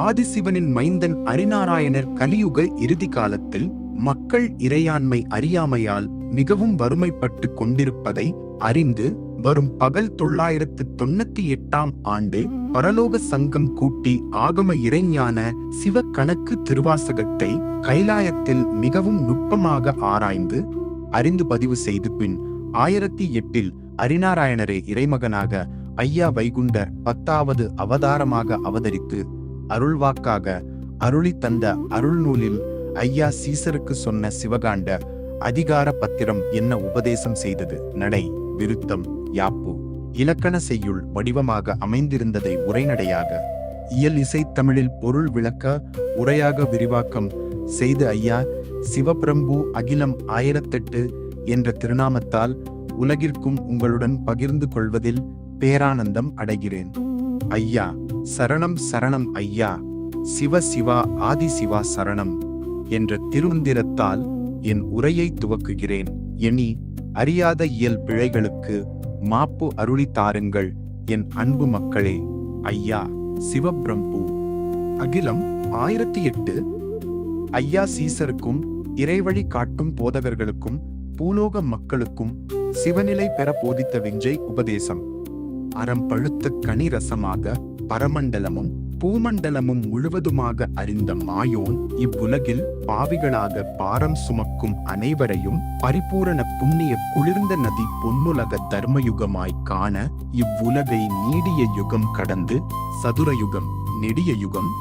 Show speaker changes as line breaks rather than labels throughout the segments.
ஆதிசிவனின் மைந்தன் அரிநாராயணர் கலியுக இறுதி காலத்தில் மக்கள் இறையாண்மை அறியாமையால் மிகவும் வறுமைப்பட்டு கொண்டிருப்பதை அறிந்து வரும் பகல் 998ஆம் ஆண்டு பரலோக சங்கம் கூட்டி ஆகம இறைஞான சிவ கணக்கு திருவாசகத்தை கைலாயத்தில் மிகவும் நுட்பமாக ஆராய்ந்து அறிந்து பதிவு செய்து பின் 1008இல் அரிநாராயணரே இறைமகனாக ஐயா வைகுண்ட 10வது அவதாரமாக அவதரித்து அருள்வாக்காக அருளி தந்த அருள் நூலில் ஐயா சீசருக்கு சொன்ன சிவகாண்ட அதிகார பத்திரம் என்ன உபதேசம் செய்தது நடை விருத்தம் யாப்பு இலக்கண செய்யுள் வடிவமாக அமைந்திருந்ததை உரைநடையாக இயல் இசை தமிழில் பொருள் விளக்க உரையாக விரிவாக்கம் செய்து ஐயா சிவபிரம்பு அகிலம் 1008 என்ற திருநாமத்தால் உலகிற்கும் உங்களுடன் பகிர்ந்து கொள்வதில் பேரானந்தம் அடைகிறேன். ஐயா சரணம் சரணம் ஐயா சிவ சிவா ஆதி சிவா சரணம் என்ற திருமந்திரத்தால் என் உரையை துவக்குகிறேன். எண்ணி அறியாத இயல் பிழைகளுக்கு மாப்பு அருளி தாருங்கள் என் அன்பு மக்களே. ஐயா சிவபிரம்பு அகிலம் 1008 ஐயா சீசருக்கும் இறைவழி காட்டும் போதகர்களுக்கும் பூலோக மக்களுக்கும் சிவநிலை பெற போதித்த விஞ்சை உபதேசம். அறம் பழுத்த கனி ரசமாக பரமண்டலமும் பூமண்டலமும் முழுவதுமாக அறிந்த மாயோன் இவ்வுலகில் பாவிகளாக பாரம் சுமக்கும் அனைவரையும் பரிபூரண புண்ணிய குளிர்ந்த நதி பொன்னுலக தர்மயுகமாய் காண இவ்வுலகை நீடிய யுகம் கடந்து சதுரயுகம், நெடிய யுகம்,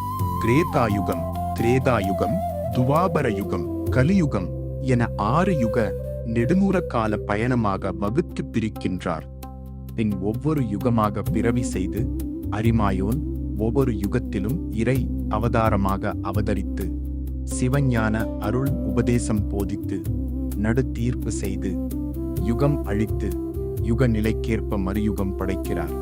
கிரேதாயுகம், திரேதாயுகம், துவாபர யுகம், கலியுகம் என 6 யுக நெடுநூற கால பயணமாக வகுத்து பிரிக்கின்றார். பின் ஒவ்வொரு யுகமாக பிறவி செய்து அரிமாயோன் ஒவ்வொரு யுகத்திலும் இறை அவதாரமாக அவதரித்து சிவஞான அருள் உபதேசம் போதித்து நடு தீர்ப்பு செய்து யுகம் அழித்து யுக நிலைக்கேற்ப மறுயுகம் படைக்கிறார்.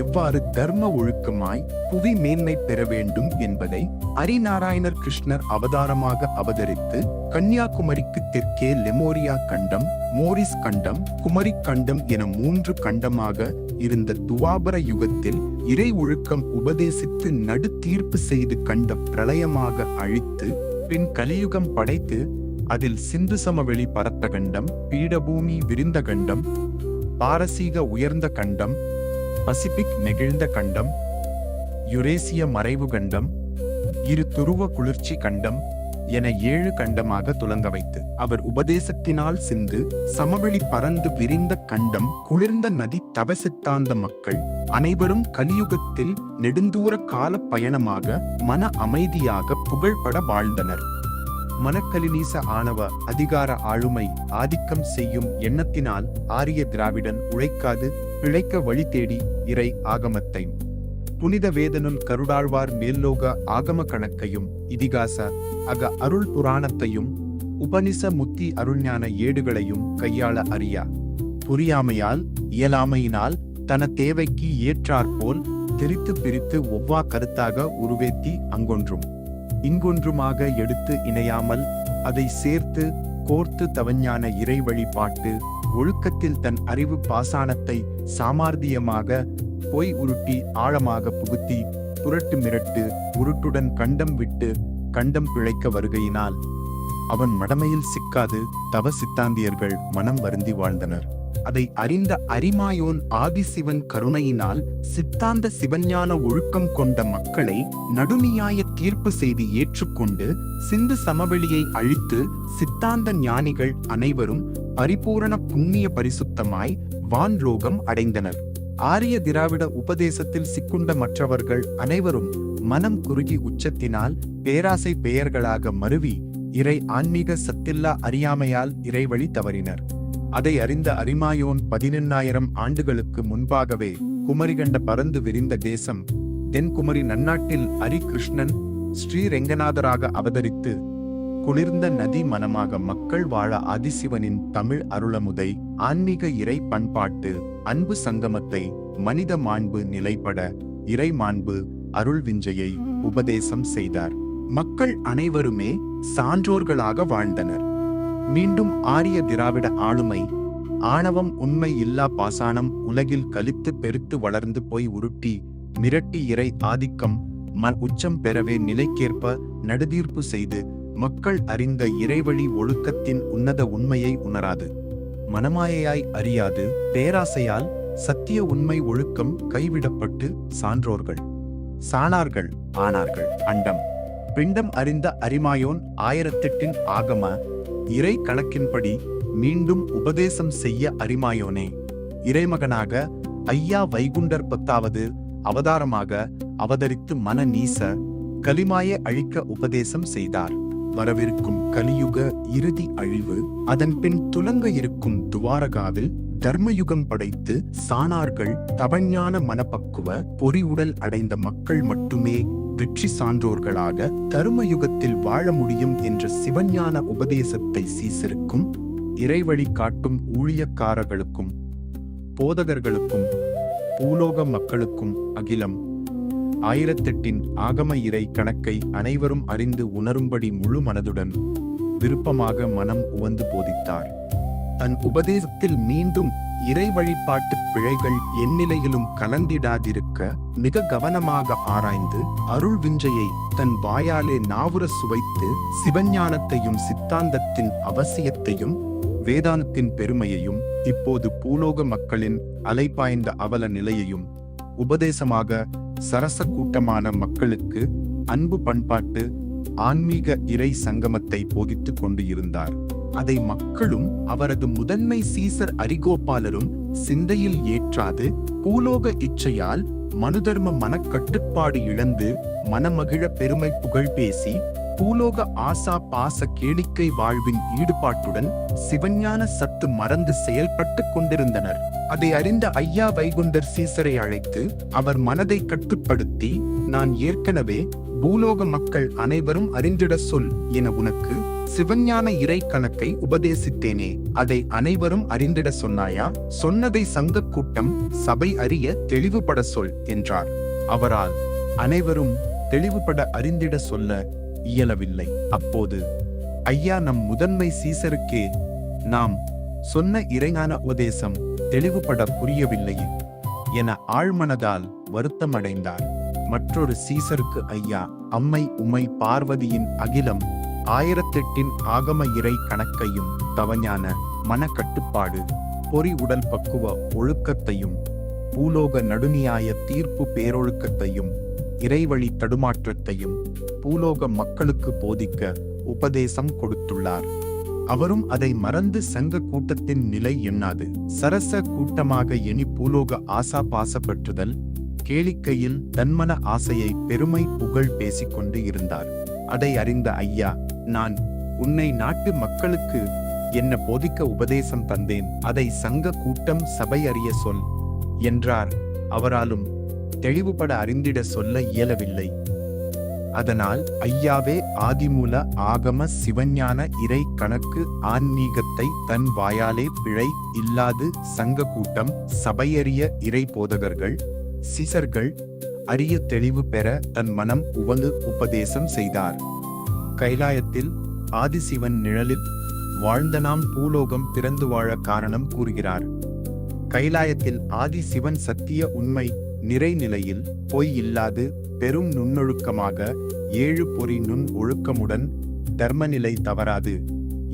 எவ்வாறு தர்ம ஒழுக்கமாய் புவி மேன்மை பெற வேண்டும் என்பதை அரிநாராயணர் கிருஷ்ணர் அவதாரமாக அவதரித்து கன்னியாகுமரிக்கு தெற்கே லெமோரியா கண்டம், மோரிஸ் கண்டம், குமரி கண்டம் என 3 கண்டமாக இருந்த துவாபர யுகத்தில் இறை ஒழுக்கம் உபதேசித்து நடு தீர்ப்பு செய்து கண்ட பிரளயமாக அழித்து பின் கலியுகம் படைத்து அதில் சிந்து சமவெளி பரத்த கண்டம், பீடபூமி விரிந்த கண்டம், பாரசீக உயர்ந்த கண்டம், பசிபிக் நெகிழ்ந்த கண்டம், யுரேசிய மறைவு கண்டம், இரு துருவ குளிர்ச்சி கண்டம் என 7 கண்டமாக துலங்க வைத்து அவர் உபதேசத்தினால் சிந்து சமவெளி பறந்து விரிந்த கண்டம் குளிர்ந்த நதி தவசித்தாந்த மக்கள் அனைவரும் கலியுகத்தில் நெடுந்தூர கால பயணமாக மன அமைதியாக புகழ்பட வாழ்ந்தனர். மனக்கலினீச ஆணவ அதிகார ஆளுமை ஆதிக்கம் செய்யும் எண்ணத்தினால் ஆரிய திராவிடன் உழைக்காது பிழைக்க வழி தேடி இறை ஆகமத்தை புனித வேதனும் கருடாழ்வார் மேல்லோக ஆகம கணக்கையும் இதிகாச அக அருள் புராணத்தையும் உபனிஷ முத்தி அருள்ஞான ஏடுகளையும் கையாள அறியா புரியாமையால் இயலாமையினால் தன தேவைக்கு ஏற்றாற்போல் திரித்து பிரித்து ஒவ்வா கருத்தாக உருவேத்தி அங்கொன்றும் இங்கொன்றுமாக எடுத்து இணையாமல் அதை சேர்த்து கோர்த்து தவஞான இறை வழிபாட்டு ஒழுக்கத்தில் தன் அறிவு பாசானத்தை சாமார்த்தியமாக பொய் உருட்டி ஆழமாக புகுத்தி புரட்டு மிரட்டு உருட்டுடன் கண்டம் விட்டு கண்டம் பிழைக்க வருகையினால் அவன் மடமையில் சிக்காது தவ சித்தாந்தியர்கள் மனம் வருந்தி வாழ்ந்தனர். அதை அறிந்த அரிமாயோன் ஆதிசிவன் கருணையினால் சித்தாந்த சிவஞான ஒழுக்கம் கொண்ட மக்களை நடுநியாய தீர்ப்பு செய்து ஏற்றுக்கொண்டு சிந்து சமவெளியை அழித்து சித்தாந்த ஞானிகள் அனைவரும் பரிபூரண புண்ணிய பரிசுத்தமாய் வான்லோகம் அடைந்தனர். ஆரிய திராவிட உபதேசத்தில் சிக்குண்ட மற்றவர்கள் அனைவரும் மனம் குறுகி உச்சத்தினால் பேராசை பெயர்களாக மருவி இறை ஆன்மீக சத்தில்லா அறியாமையால் இறைவழி தவறினர். அதை அறிந்த அரிமாயோன் 11,000 ஆண்டுகளுக்கு முன்பாகவே குமரிகண்ட பறந்து விரிந்த தேசம் தென்குமரி நன்னாட்டில் அரிகிருஷ்ணன் ஸ்ரீரெங்கநாதராக அவதரித்து குளிர்ந்த நதி மனமாக மக்கள் வாழ ஆதிசிவனின் தமிழ் அருளமுதை ஆன்மீக இறை பண்பாட்டு அன்பு சங்கமத்தை மனித மாண்பு நிலைப்பட இறை மாண்பு அருள் விஞ்சையை உபதேசம் செய்தார். மக்கள் அனைவருமே சான்றோர்களாக வாழ்ந்தனர். மீண்டும் ஆரிய திராவிட ஆளுமை ஆணவம் உண்மை இல்லா பாசானம் உலகில் கலித்து பெருத்து வளர்ந்து போய் உருட்டி மிரட்டி இறை ஆதிக்கம் உச்சம் பெறவே நிலைக்கேற்ப நடுதீர்ப்பு செய்து மக்கள் அறிந்த இறைவழி ஒழுக்கத்தின் உன்னத உண்மையை உணராது மனமாயையாய் அறியாது பேராசையால் சத்திய உண்மை ஒழுக்கம் கைவிடப்பட்டு சாணார்கள் ஆனார்கள். அண்டம் பிண்டம் அறிந்த அரிமாயோன் 1008 ஆகம இறை கணக்கின்படி மீண்டும் உபதேசம் செய்ய அரிமாயோனே இறைமகனாக ஐயா வைகுண்டர் 10வது அவதாரமாக அவதரித்து மன நீச கலிமாயை அழிக்க உபதேசம் செய்தார். வரவிருக்கும் கலியுக இறுதி அழிவு அதன் பின் துலங்க இருக்கும் துவாரகாவில் தர்மயுகம் படைத்து சாணார்கள் தவஞான மனப்பக்குவ பொறிவுடல் அடைந்த மக்கள் மட்டுமே வெற்றி சான்றோர்களாக தர்மயுகத்தில் வாழ முடியும் என்ற சிவஞான உபதேசத்தை சீசருக்கும் இறைவழி காட்டும் ஊழியக்காரர்களுக்கும் போதகர்களுக்கும் பூலோக மக்களுக்கும் அகிலம் 1008 ஆகம இறை கணக்கை அனைவரும் அறிந்து உணரும்படி முழு மனதுடன் விருப்பமாக மனம் உவந்து போதித்தார். தன் உபதேசத்தில் மீண்டும் இறை வழிபாட்டு பிழைகள் எந்நிலையிலும் கலந்திடாதிருக்க மிக கவனமாக ஆராய்ந்து அருள் விஞ்சையை தன் வாயாலே நாவுர சுவைத்து சிவஞானத்தையும் சித்தாந்தத்தின் அவசியத்தையும் வேதாந்தத்தின் பெருமையையும் இப்போது பூலோக மக்களின் அலைபாய்ந்த அவல நிலையையும் உபதேசமாக சரச கூட்டமான மக்களுக்கு அன்பு பண்பாட்டு ஆன்மீக இறை சங்கமத்தை போதித்துக் கொண்டு இருந்தார். அதை மக்களும் அவரது முதன்மை சீசர் அரிகோபாலரும் சிந்தையில் ஏற்றாது பூலோக இச்சையால் மனுதர்ம மனக்கட்டுப்பாடு இழந்து மனமகிழ பெருமை புகழ் பேசி பூலோக ஆசா பாச கேளிக்கை வாழ்வின் ஈடுபாட்டுடன் சிவஞான சத்து மறந்து செயல்பட்டு கொண்டிருந்தனர். அதை அறிந்த ஐயா வைகுண்டர் சீசரை அழைத்து அவர் மனதை கட்டுப்படுத்தி, நான் ஏற்கனவே பூலோக மக்கள் அனைவரும் அறிந்திட சொல் என உனக்கு சிவஞான இறை கணக்கை உபதேசித்தேனே, அதை அனைவரும் அறிந்திட சொன்னாயா? சொன்னதை சங்க கூட்டம் சபை அறிய தெளிவுபட சொல் என்றார். அவரால் அனைவரும் தெளிவுபட அறிந்திட சொல்ல இயலவில்லை. அப்போது ஐயா, நம் முதன்மை சீசருக்கே நாம் சொன்ன இறைஞான உபதேசம் தெளிவுபட புரியவில்லை என ஆழ்மனதால் வருத்தமடைந்தார். மற்றொரு சீசருக்கு ஐயா, அம்மை உமை பார்வதியின் அகிலம் 1008 ஆகம இறை கணக்கையும் தவஞான மனக்கட்டுப்பாடு பொறி உடல் பக்குவ ஒழுக்கத்தையும் பூலோக நடுநியாய தீர்ப்பு பேரொழுக்கத்தையும் இறைவழி தடுமாற்றத்தையும் பூலோக மக்களுக்கு போதிக்க உபதேசம் கொடுத்துள்ளார். அவரும் அதை மறந்து சங்க கூட்டத்தின் நிலை எண்ணாது சரச கூட்டமாக எண்ணி பூலோக ஆசா பாசப்பற்றுதல் கேளிக்கையில் தன்மன ஆசையை பெருமை புகழ் பேசிக்கொண்டு இருந்தார். அதை அறிந்த ஐயா, நான் உன்னை நாட்டு மக்களுக்கு என்ன போதிக்க உபதேசம் தந்தேன், அதை சங்க கூட்டம் சபை அறிய சொல் என்றார். அவராலும் தெளிவுபட அறிந்திட சொல்ல இயலவில்லை. அதனால் ஐயாவே ஆதிமூல ஆகம சிவஞான இறை கணக்கு ஆன்மீகத்தை தன் வாயாலே பிழை இல்லாது சங்க கூட்டம் சபையறிய இறை போதகர்கள் சிசர்கள் அறிய தெளிவு பெற தன் மனம் உவந்து உபதேசம் செய்தார். கைலாயத்தில் ஆதிசிவன் நிழலில் வாழ்ந்த நாம் பூலோகம் பிறந்து வாழ காரணம் கூறுகிறார். கைலாயத்தில் ஆதிசிவன் சத்திய உண்மை நிறைநிலையில் பொய் இல்லாது பெரும் நுண்ணொழுக்கமாக 7 பொறி நுண் ஒழுக்கமுடன் தர்மநிலை தவறாது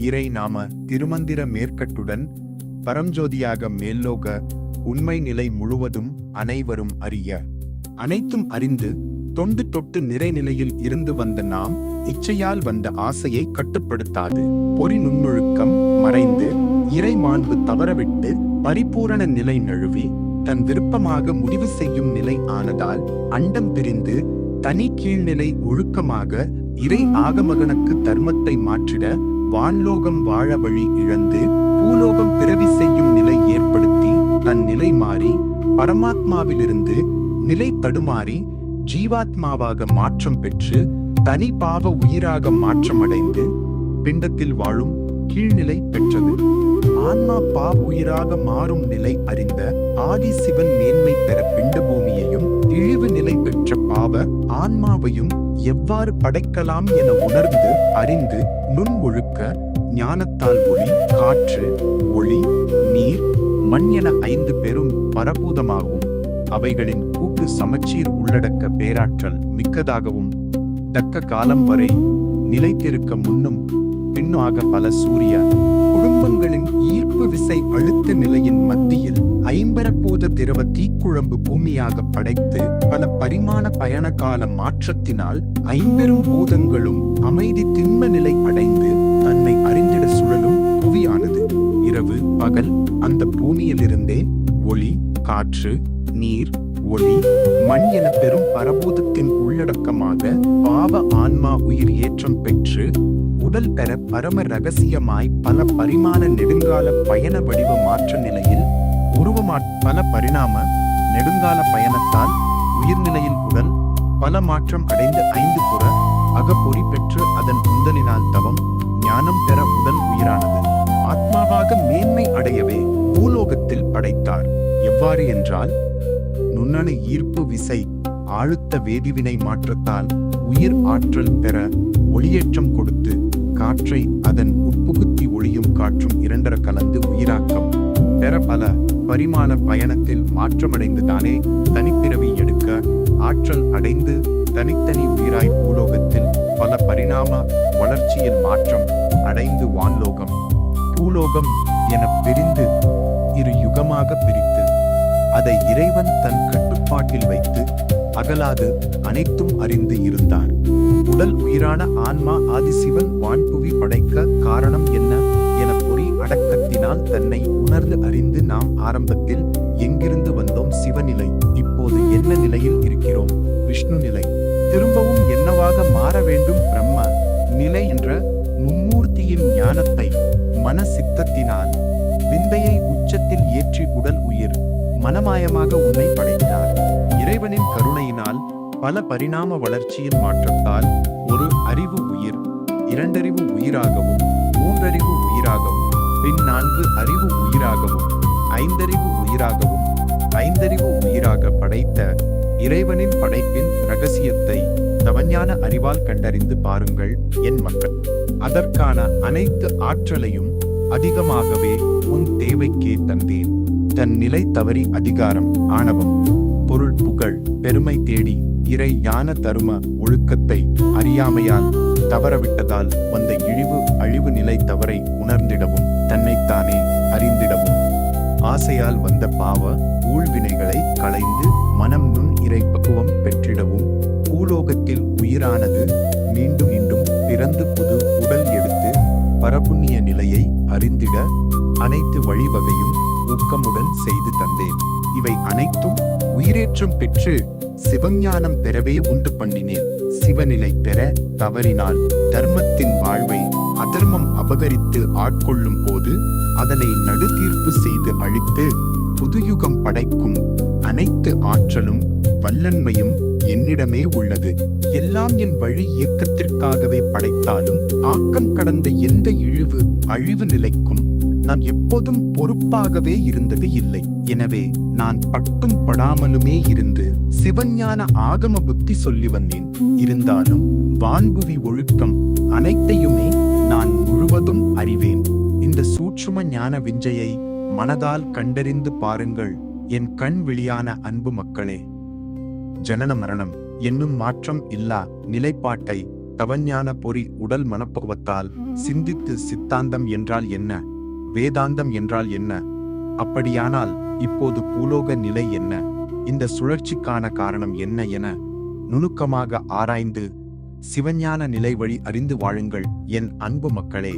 இறை நாம திருமந்திர மேற்கட்டுடன் பரஞ்சோதியாக மேல்லோக உண்மை நிலை முழுவதும் அனைவரும் அறிய அனைத்தும் அறிந்து தொண்டு தொட்டு நிறைநிலையில் இருந்து வந்த நாம் இச்சையால் வந்த ஆசையை கட்டுப்படுத்தாது பொறி நுண்ணொழுக்கம் மறைந்து இறை மாண்பு தவறவிட்டு பரிபூரண நிலை நழுவி தன் விருப்பமாக முடிவு செய்யும் நிலை ஆனதால் அண்டம் பிரிந்து தனி கீழ்நிலை ஒழுக்கமாக இறை ஆகமகனுக்கு தர்மத்தை மாற்றிட வான்லோகம் வாழ வழி இழந்து பூலோகம் பிறவி செய்யும் நிலை ஏற்படுத்தி தன் நிலை மாறி பரமாத்மாவிலிருந்து நிலை தடுமாறி ஜீவாத்மாவாக மாற்றம் பெற்று தனி பாவ உயிராக மாற்றமடைந்து பிண்டத்தில் வாழும் கீழ்நிலை பெற்றது. ஆன்மா பாவ உயிராக மாறும் நிலை அறிந்த ஆதி சிவன் மேன்மை பெற பிண்ட பூமியையும் இழிவு நிலை பெற்ற பாவ ஆன்மாவையும் எவ்வாறு படைக்கலாம் என உணர்ந்து அறிந்து நுண் ஒழுக்க ஞானத்தால் ஒளி காற்று ஒளி நீர் மண் என 5 பெரும் பரபூதமாகவும் அவைகளின் கூட்டு சமச்சீர் உள்ளடக்க பேராற்றல் மிக்கதாகவும் தக்க காலம் வரை நிலைத்திருக்க முன்னும் பின்னாக பல சூரிய குடும்பங்களின் ஈர்ப்பு விசை அழுத்த நிலையின் மத்தியில் ஐம்பரப்போத திரவ தீக்குழம்பு பூமியாக படைத்து பல பரிமாண பயண கால மாற்றத்தினால் ஐம்பெரும் பூதங்களும் அமைதி திண்ம நிலை அடைந்து தன்னை அறிந்திட சுழலும் புவியானது. இரவு பகல் அந்த பூமியிலிருந்தே ஒளி, காற்று, நீர், ஒளி, மண் என பெரும் பரபூதத்தின் உள்ளடக்கமாக பாவ ஆன்மா உயிர் ஏற்றம் பெற்று உடல் பெற பரம ரகசியமாய் பல பரிமாண நெடுங்கால பயண வடிவ மாற்ற நிலையில் பல பரிணாம நெடுங்கால பயணத்தால் உயிர்நிலையில் உடல் பல மாற்றம் அடைந்து 5 புற அகப்பொறி பெற்று அதன் உந்தலினால் தவம் ஞானம் பெற உடல் உயிரானது ஆத்மாவாக மேன்மை அடையவே பூலோகத்தில் படைத்தார். எவ்வாறு என்றால், நுண்ணணு ஈர்ப்பு விசை ஆழுத்த வேதிவினை மாற்றத்தால் உயிர் ஆற்றல் பெற ஒளியேற்றம் கொடுத்து காற்றை அதன் உட்புகுத்தி ஒளியும் காற்றும் இரண்டர கலந்து உயிராக்கம் பெற பல பரிமாண பயணத்தில் மாற்றமடைந்து தானே தனிப்பிறவி எடுக்க ஆற்றல் அடைந்து தனித்தனி உயிராய் பூலோகத்தில் பல பரிணாம வளர்ச்சியில் மாற்றம் அடைந்து வான்லோகம் பூலோகம் என பிரிந்து 2 யுகமாக பிரித்து அதை இறைவன் தன் கட்டுப்பாட்டில் வைத்து அகலாது அனைத்தும் அறிந்து இருந்தார். உடல் உயிரான ஆன்மா ஆதிசிவன் வான்புவி படைக்க காரணம் என்ன என பொறி அடக்கத்தினால் தன்னை உணர்ந்து அறிந்து நாம் ஆரம்பத்தில் எங்கிருந்து வந்தோம் சிவநிலை, இப்போது என்ன நிலையில் இருக்கிறோம் விஷ்ணு நிலை, திரும்பவும் என்னவாக மாற வேண்டும் பிரம்ம நிலை என்ற மும்மூர்த்தியின் ஞானத்தை மன சித்தத்தினால் விந்தையை உச்சத்தில் ஏற்றி உடல் உயிர் மனமாயமாக உன்னை படைத்தார். இறைவனின் கருணையினால் பல பரிணாம வளர்ச்சியின் மாற்றத்தால் ஒரு அறிவு உயிர் 2 அறிவு உயிராகவும் 3 அறிவு உயிராகவும் பின் 4 அறிவு உயிராகவும் 5 அறிவு உயிராகவும் 5 அறிவு உயிராக படைத்த இறைவனின் படைப்பின் இரகசியத்தை தவஞான அறிவால் கண்டறிந்து பாருங்கள் என் மக்கள். அதற்கான அனைத்து ஆற்றலையும் அதிகமாகவே உன் தேவைக்கே தந்தேன். தன் நிலை தவறி அதிகாரம், ஆணவம், பொருள், புகழ், பெருமை தேடி இறை ஞான தரும ஒழுக்கத்தை அறியாமையால் தவறவிட்டதால் வந்த இழிவு அழிவு நிலை தவறை உணர்ந்திடவும் தன்னைத்தானே அறிந்திடவும் ஆசையால் வந்த பாவ ஊழ்வினைகளை களைந்து மனம் நுண் இறை பக்குவம் பெற்றிடவும் பூலோகத்தில் உயிரானது மீண்டும் மீண்டும் பிறந்து புது உடல் எடுத்து பரபுண்ணிய நிலையை அறிந்திட அனைத்து வழிவகையும் ஊக்கமுடன் செய்து தந்தேன். இவை அனைத்தும் உயிரேற்றம் பெற்று சிவஞானம் பெறவே உண்டு பண்ணினேன். சிவநிலை பெற தவறினால் தர்மத்தின் வாழ்வை அதர்மம் அபகரித்து ஆட்கொள்ளும் போது அதனை நடுதீர்ப்பு செய்து அழித்து புதுயுகம் படைக்கும் அனைத்து ஆற்றலும் வல்லன்மையும் என்னிடமே உள்ளது. எல்லாம் என் வழி இயக்கத்திற்காகவே படைத்தாலும் ஆக்கம் கடந்த எந்த இழிவு அழிவு நிலைக்கும் நான் எப்போதும் பொறுப்பாகவே இருந்தது இல்லை. எனவே நான் பட்டும் படாமலுமே இருந்து சிவஞான ஆகம புத்தி சொல்லி வந்தேன். இருந்தாலும் வான்புவி ஒழுக்கம் அனைத்தையுமே நான் முழுவதும் அறிவேன். இந்த சூட்சும ஞான விஞ்சையை மனதால் கண்டறிந்து பாருங்கள் என் கண் விழியான அன்பு மக்களே. ஜனன மரணம் என்னும் மாற்றம் இல்லா நிலைப்பாட்டை தவஞான பொறி உடல் மனப்பக்குவத்தால் சிந்தித்து சித்தாந்தம் என்றால் என்ன, வேதாந்தம் என்றால் என்ன, அப்படியானால் இப்போது பூலோக நிலை என்ன, இந்த சுழற்சிக்கான காரணம் என்ன என நுணுக்கமாக ஆராய்ந்து சிவஞான நிலை வழி அறிந்து வாழுங்கள் என் அன்பு மக்களே.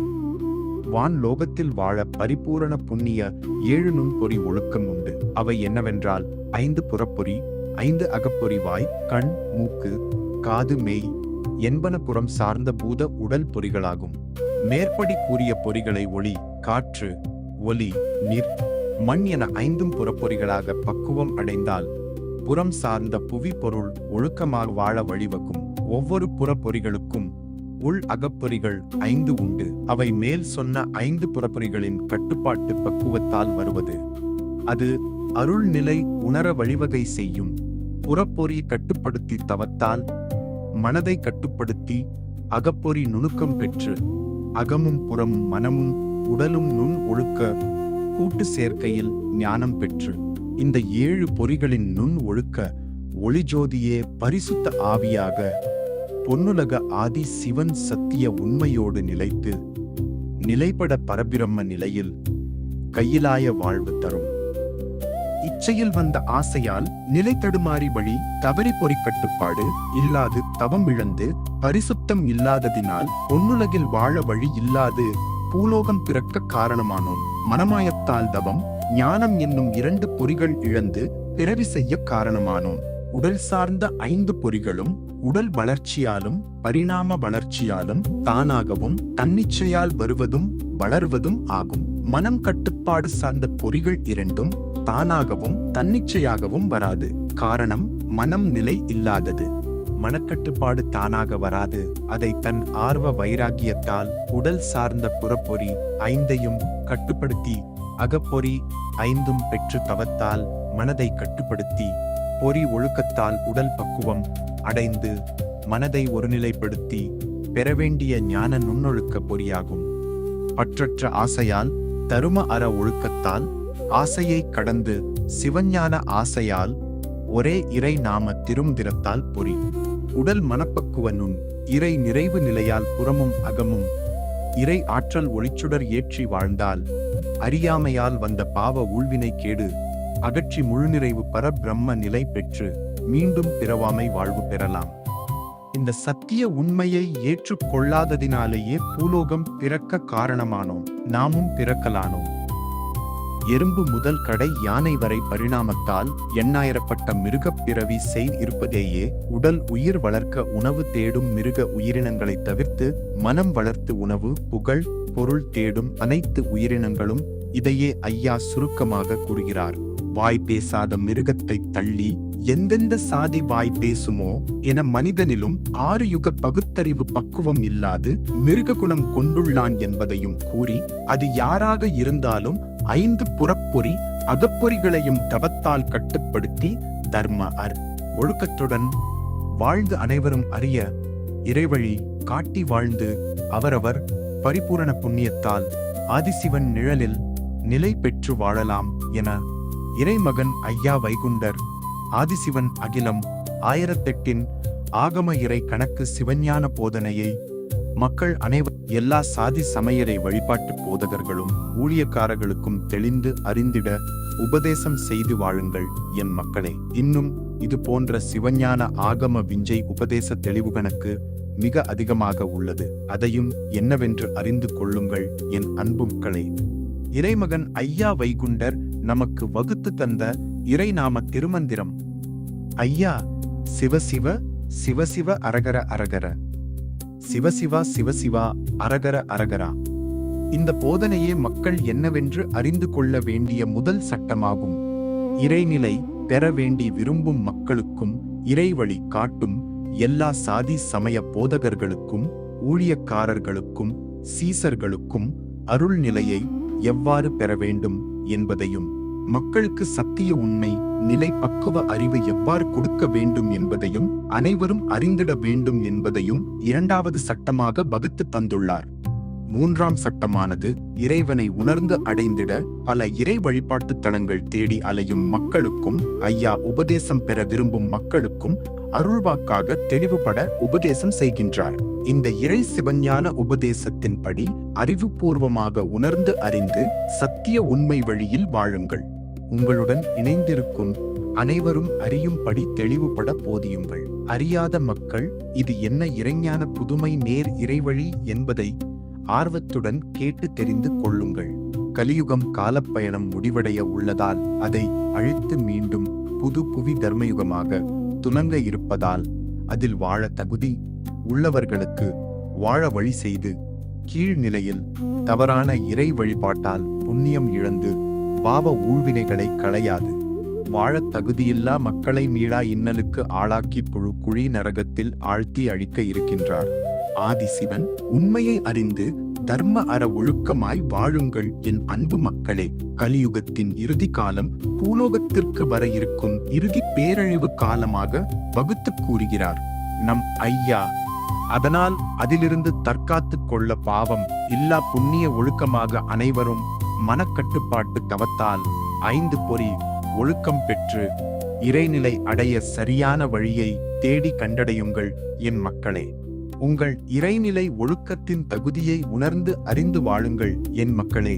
வான் லோகத்தில் வாழ பரிபூரண புண்ணிய 7 நுண்பொறி ஒழுக்கம் உண்டு. அவை என்னவென்றால் 5 புறப்பொறி, 5 அகப்பொறி, வாய், கண், மூக்கு, காது, மெய் என்பன புறம் சார்ந்த பூத உடல் பொறிகளாகும். மேற்படி கூறிய பொறிகளை ஒளி, காற்று, ஒலி, நீர், மண் என 5 புறப்பொறிகளாக பக்குவம் அடைந்தால் புறம் சார்ந்த புவி பொருள் ஒழுக்கமாக வாழ வழிவகுக்கும். ஒவ்வொரு புறப்பொறிகளுக்கும் உள் அகப்பொறிகள் 5 உண்டு. அவை மேல் சொன்ன 5 புறப்பொறிகளின் கட்டுப்பாட்டு பக்குவத்தால் வருவது. அது அருள்நிலை உணர வழிவகை செய்யும். புறப்பொறி கட்டுப்படுத்தி தவத்தால் மனதை கட்டுப்படுத்தி அகப்பொறி நுணுக்கம் பெற்று அகமும் புறமும் மனமும் உடலும் நுண் ஒழுக்க கூட்டு சேர்க்கையில் ஞானம் பெற்று இந்த 7 பொறிகளின் நுண் ஒழுக்க ஒளிஜோதியே பரிசுத்த ஆவியாக பொன்னுலக ஆதி சிவன் சத்திய உண்மையோடு நிலைத்து நிலைப்பட பரபிரம்ம நிலையில் கையிலாய வாழ்வு தரும். இச்சையில் வந்த ஆசையால் நிலை தடுமாறி வழி தவறி பொறிக்கட்டுப்பாடு இல்லாது தவம் இழந்து பரிசுத்தம் இல்லாததினால் பொன்னுலகில் வாழ வழி இல்லாது பூலோகம் பிறக்க காரணமானோம். மனமாயத்தால் தவம் ஞானம் என்னும் 2 பொறிகள் இழந்து பிறவி செய்ய காரணமானோம். உடல் சார்ந்த 5 பொறிகளும் உடல் வளர்ச்சியாலும் பரிணாம வளர்ச்சியாலும் தானாகவும் தன்னிச்சையால் வருவதும் வளர்வதும் ஆகும். மனம் கட்டுப்பாடு சார்ந்த பொறிகள் 2ம் தானாகவும் தன்னிச்சையாகவும் வராது. காரணம் மனம் நிலை இல்லாதது. மனக்கட்டுப்பாடு தானாக வராது. அதை தன் ஆர்வ வைராகியத்தால் உடல் சார்ந்த புறப்பொறி 5ஐயும் கட்டுப்படுத்தி அகப்பொறி 5ம் பெற்று தவத்தால் மனதை கட்டுப்படுத்தி பொறி ஒழுக்கத்தால் உடல் பக்குவம் அடைந்து மனதை ஒருநிலைப்படுத்தி பெறவேண்டிய ஞான நுண்ணொழுக்க பொறியாகும். பற்றற்ற ஆசையால் தரும அற ஒழுக்கத்தால் ஆசையை கடந்து சிவஞான ஆசையால் ஒரே இறை நாம திருந்திரத்தால் பொறி உடல் மனப்பக்குவ நுண் இறை நிறைவு நிலையால் புறமும் அகமும் இறை ஆற்றல் ஒளிச்சுடர் ஏற்றி வாழ்ந்தால் அறியாமையால் வந்த பாவ ஊழ்வினை கேடு அகற்றி முழுநிறைவு பரபிரம்ம நிலை பெற்று மீண்டும் பிறவாமை வாழ்வு பெறலாம். இந்த சத்திய உண்மையை ஏற்றுக்கொள்ளாததினாலேயே பூலோகம் பிறக்க காரணமானோம். நாமும் பிறக்கலானோம். எறும்பு முதல் கடை யானை வரை பரிணாமத்தால் எண்ணாயிரப்பட்ட மிருகப் பிறவி செய் இருப்பதேயே உடல் உயிர் வளர்க்க உணவு தேடும் மிருக உயிரினங்களை தவிர்த்து மனம் வளர்த்து உணவு புகழ் பொருள் தேடும் அனைத்து உயிரினங்களும் இதையே ஐயா சுருக்கமாக கூறுகிறார். வாய் பேசாத மிருகத்தை தள்ளி எந்தெந்த சாதி வாய் பேசுமோ என மனிதனிலும் 6 யுக பகுத்தறிவு பக்குவம் இல்லாது மிருக குணம் கொண்டுள்ளான் என்பதையும் கூறி அது யாராக இருந்தாலும் 5 புறப்பொறி அகப்பொறிகளையும் தவத்தால் கட்டுப்படுத்தி தர்ம ஒழுக்கத்துடன் வாழ்ந்து அனைவரும் அறிய இறைவழி காட்டி வாழ்ந்து அவரவர் பரிபூரண புண்ணியத்தால் ஆதிசிவன் நிழலில் நிலை பெற்று வாழலாம் என இறைமகன் ஐயா வைகுண்டர் ஆதிசிவன் அகிலம் 1008 ஆகம இறை கணக்கு சிவஞான போதனையை மக்கள் அனைவரும் எல்லா சாதி சமயரை வழிபாட்டு போதகர்களும் ஊழியக்காரர்களுக்கும் தெளிந்து அறிந்திட உபதேசம் செய்து வாழுங்கள் என் மக்களே. இன்னும் இது போன்ற சிவஞான ஆகம விஞ்சை உபதேச தெளிவு கணக்கு மிக அதிகமாக உள்ளது. அதையும் என்னவென்று அறிந்து கொள்ளுங்கள் என் அன்பு மக்களே. இறைமகன் ஐயா வைகுண்டர் நமக்கு வகுத்து தந்த இறைநாம திருமந்திரம். ஐயா சிவசிவ சிவசிவ அரகர அரகர சிவசிவா சிவசிவா அரகர அரகரா. இந்த போதனையே மக்கள் என்னவென்று அறிந்து கொள்ள வேண்டிய முதல் சட்டமாகும். இறைநிலை பெற வேண்டி விரும்பும் மக்களுக்கும் இறைவழி காட்டும் எல்லா சாதி சமய போதகர்களுக்கும் ஊழியக்காரர்களுக்கும் சீசர்களுக்கும் அருள் நிலையை எவ்வாறு பெற வேண்டும் என்பதையும் மக்களுக்கு சத்திய உண்மை நிலை பக்குவ அறிவு எவ்வாறு கொடுக்க வேண்டும் என்பதையும் அனைவரும் அறிந்திட வேண்டும் என்பதையும் 2வது சட்டமாக வகுத்து தந்துள்ளார். 3ஆம் சட்டமானது இறைவனை உணர்ந்து அடைந்திட பல இறை வழிபாட்டு தலங்கள் தேடி அலையும் மக்களுக்கும் ஐயா உபதேசம் பெற விரும்பும் மக்களுக்கும் அருள்வாக்காக தெளிவுபட உபதேசம் செய்கின்றார். இந்த இறை சிவஞான உபதேசத்தின்படி அறிவுபூர்வமாக உணர்ந்து அறிந்து சத்திய உண்மை வழியில் வாழுங்கள். உங்களுடன் இணைந்திருக்கும் அனைவரும் அறியும்படி தெளிவுபட போதியுங்கள். அறியாத மக்கள் இது என்ன இறைஞான புதுமை நேர் இறைவழி என்பதை ஆர்வத்துடன் கேட்டு தெரிந்து கொள்ளுங்கள். கலியுகம் காலப்பயணம் முடிவடைய உள்ளதால் அதை அழித்து மீண்டும் புது புவி தர்மயுகமாக துணங்க இருப்பதால் அதில் வாழ தகுதி உள்ளவர்களுக்கு வாழ வழி செய்து கீழ்நிலையில் தவறான இறை வழிபாட்டால் புண்ணியம் இழந்து பாவ ஊழ்வினைகளை களையாது வாழத் தகுதியில்லா மக்களை மீளா இன்னலுக்கு ஆளாக்கி புழு குழி நரகத்தில் ஆழ்த்தி அழிக்க இருக்கின்றார். ஆதிசிவன் உண்மையை அறிந்து தர்ம அற ஒழுக்கமாய் வாழுங்கள் என் அன்பு மக்களே. கலியுகத்தின் இறுதி காலம் பூலோகத்திற்கு வர இருக்கும் இறுதி பேரழிவு காலமாக வகுத்து கூறுகிறார் நம் ஐயா. அதனால் அதிலிருந்து தற்காத்துக் கொள்ள பாவம் இல்லா புண்ணிய ஒழுக்கமாக அனைவரும் மனக்கட்டுப்பாட்டு தவத்தால் 5 பொறி ஒழுக்கம் பெற்று இறைநிலை அடைய சரியான வழியை தேடி கண்டடையுங்கள் என் மக்களே. உங்கள் இறைநிலை ஒழுக்கத்தின் தகுதியை உணர்ந்து அறிந்து வாழுங்கள் என் மக்களே.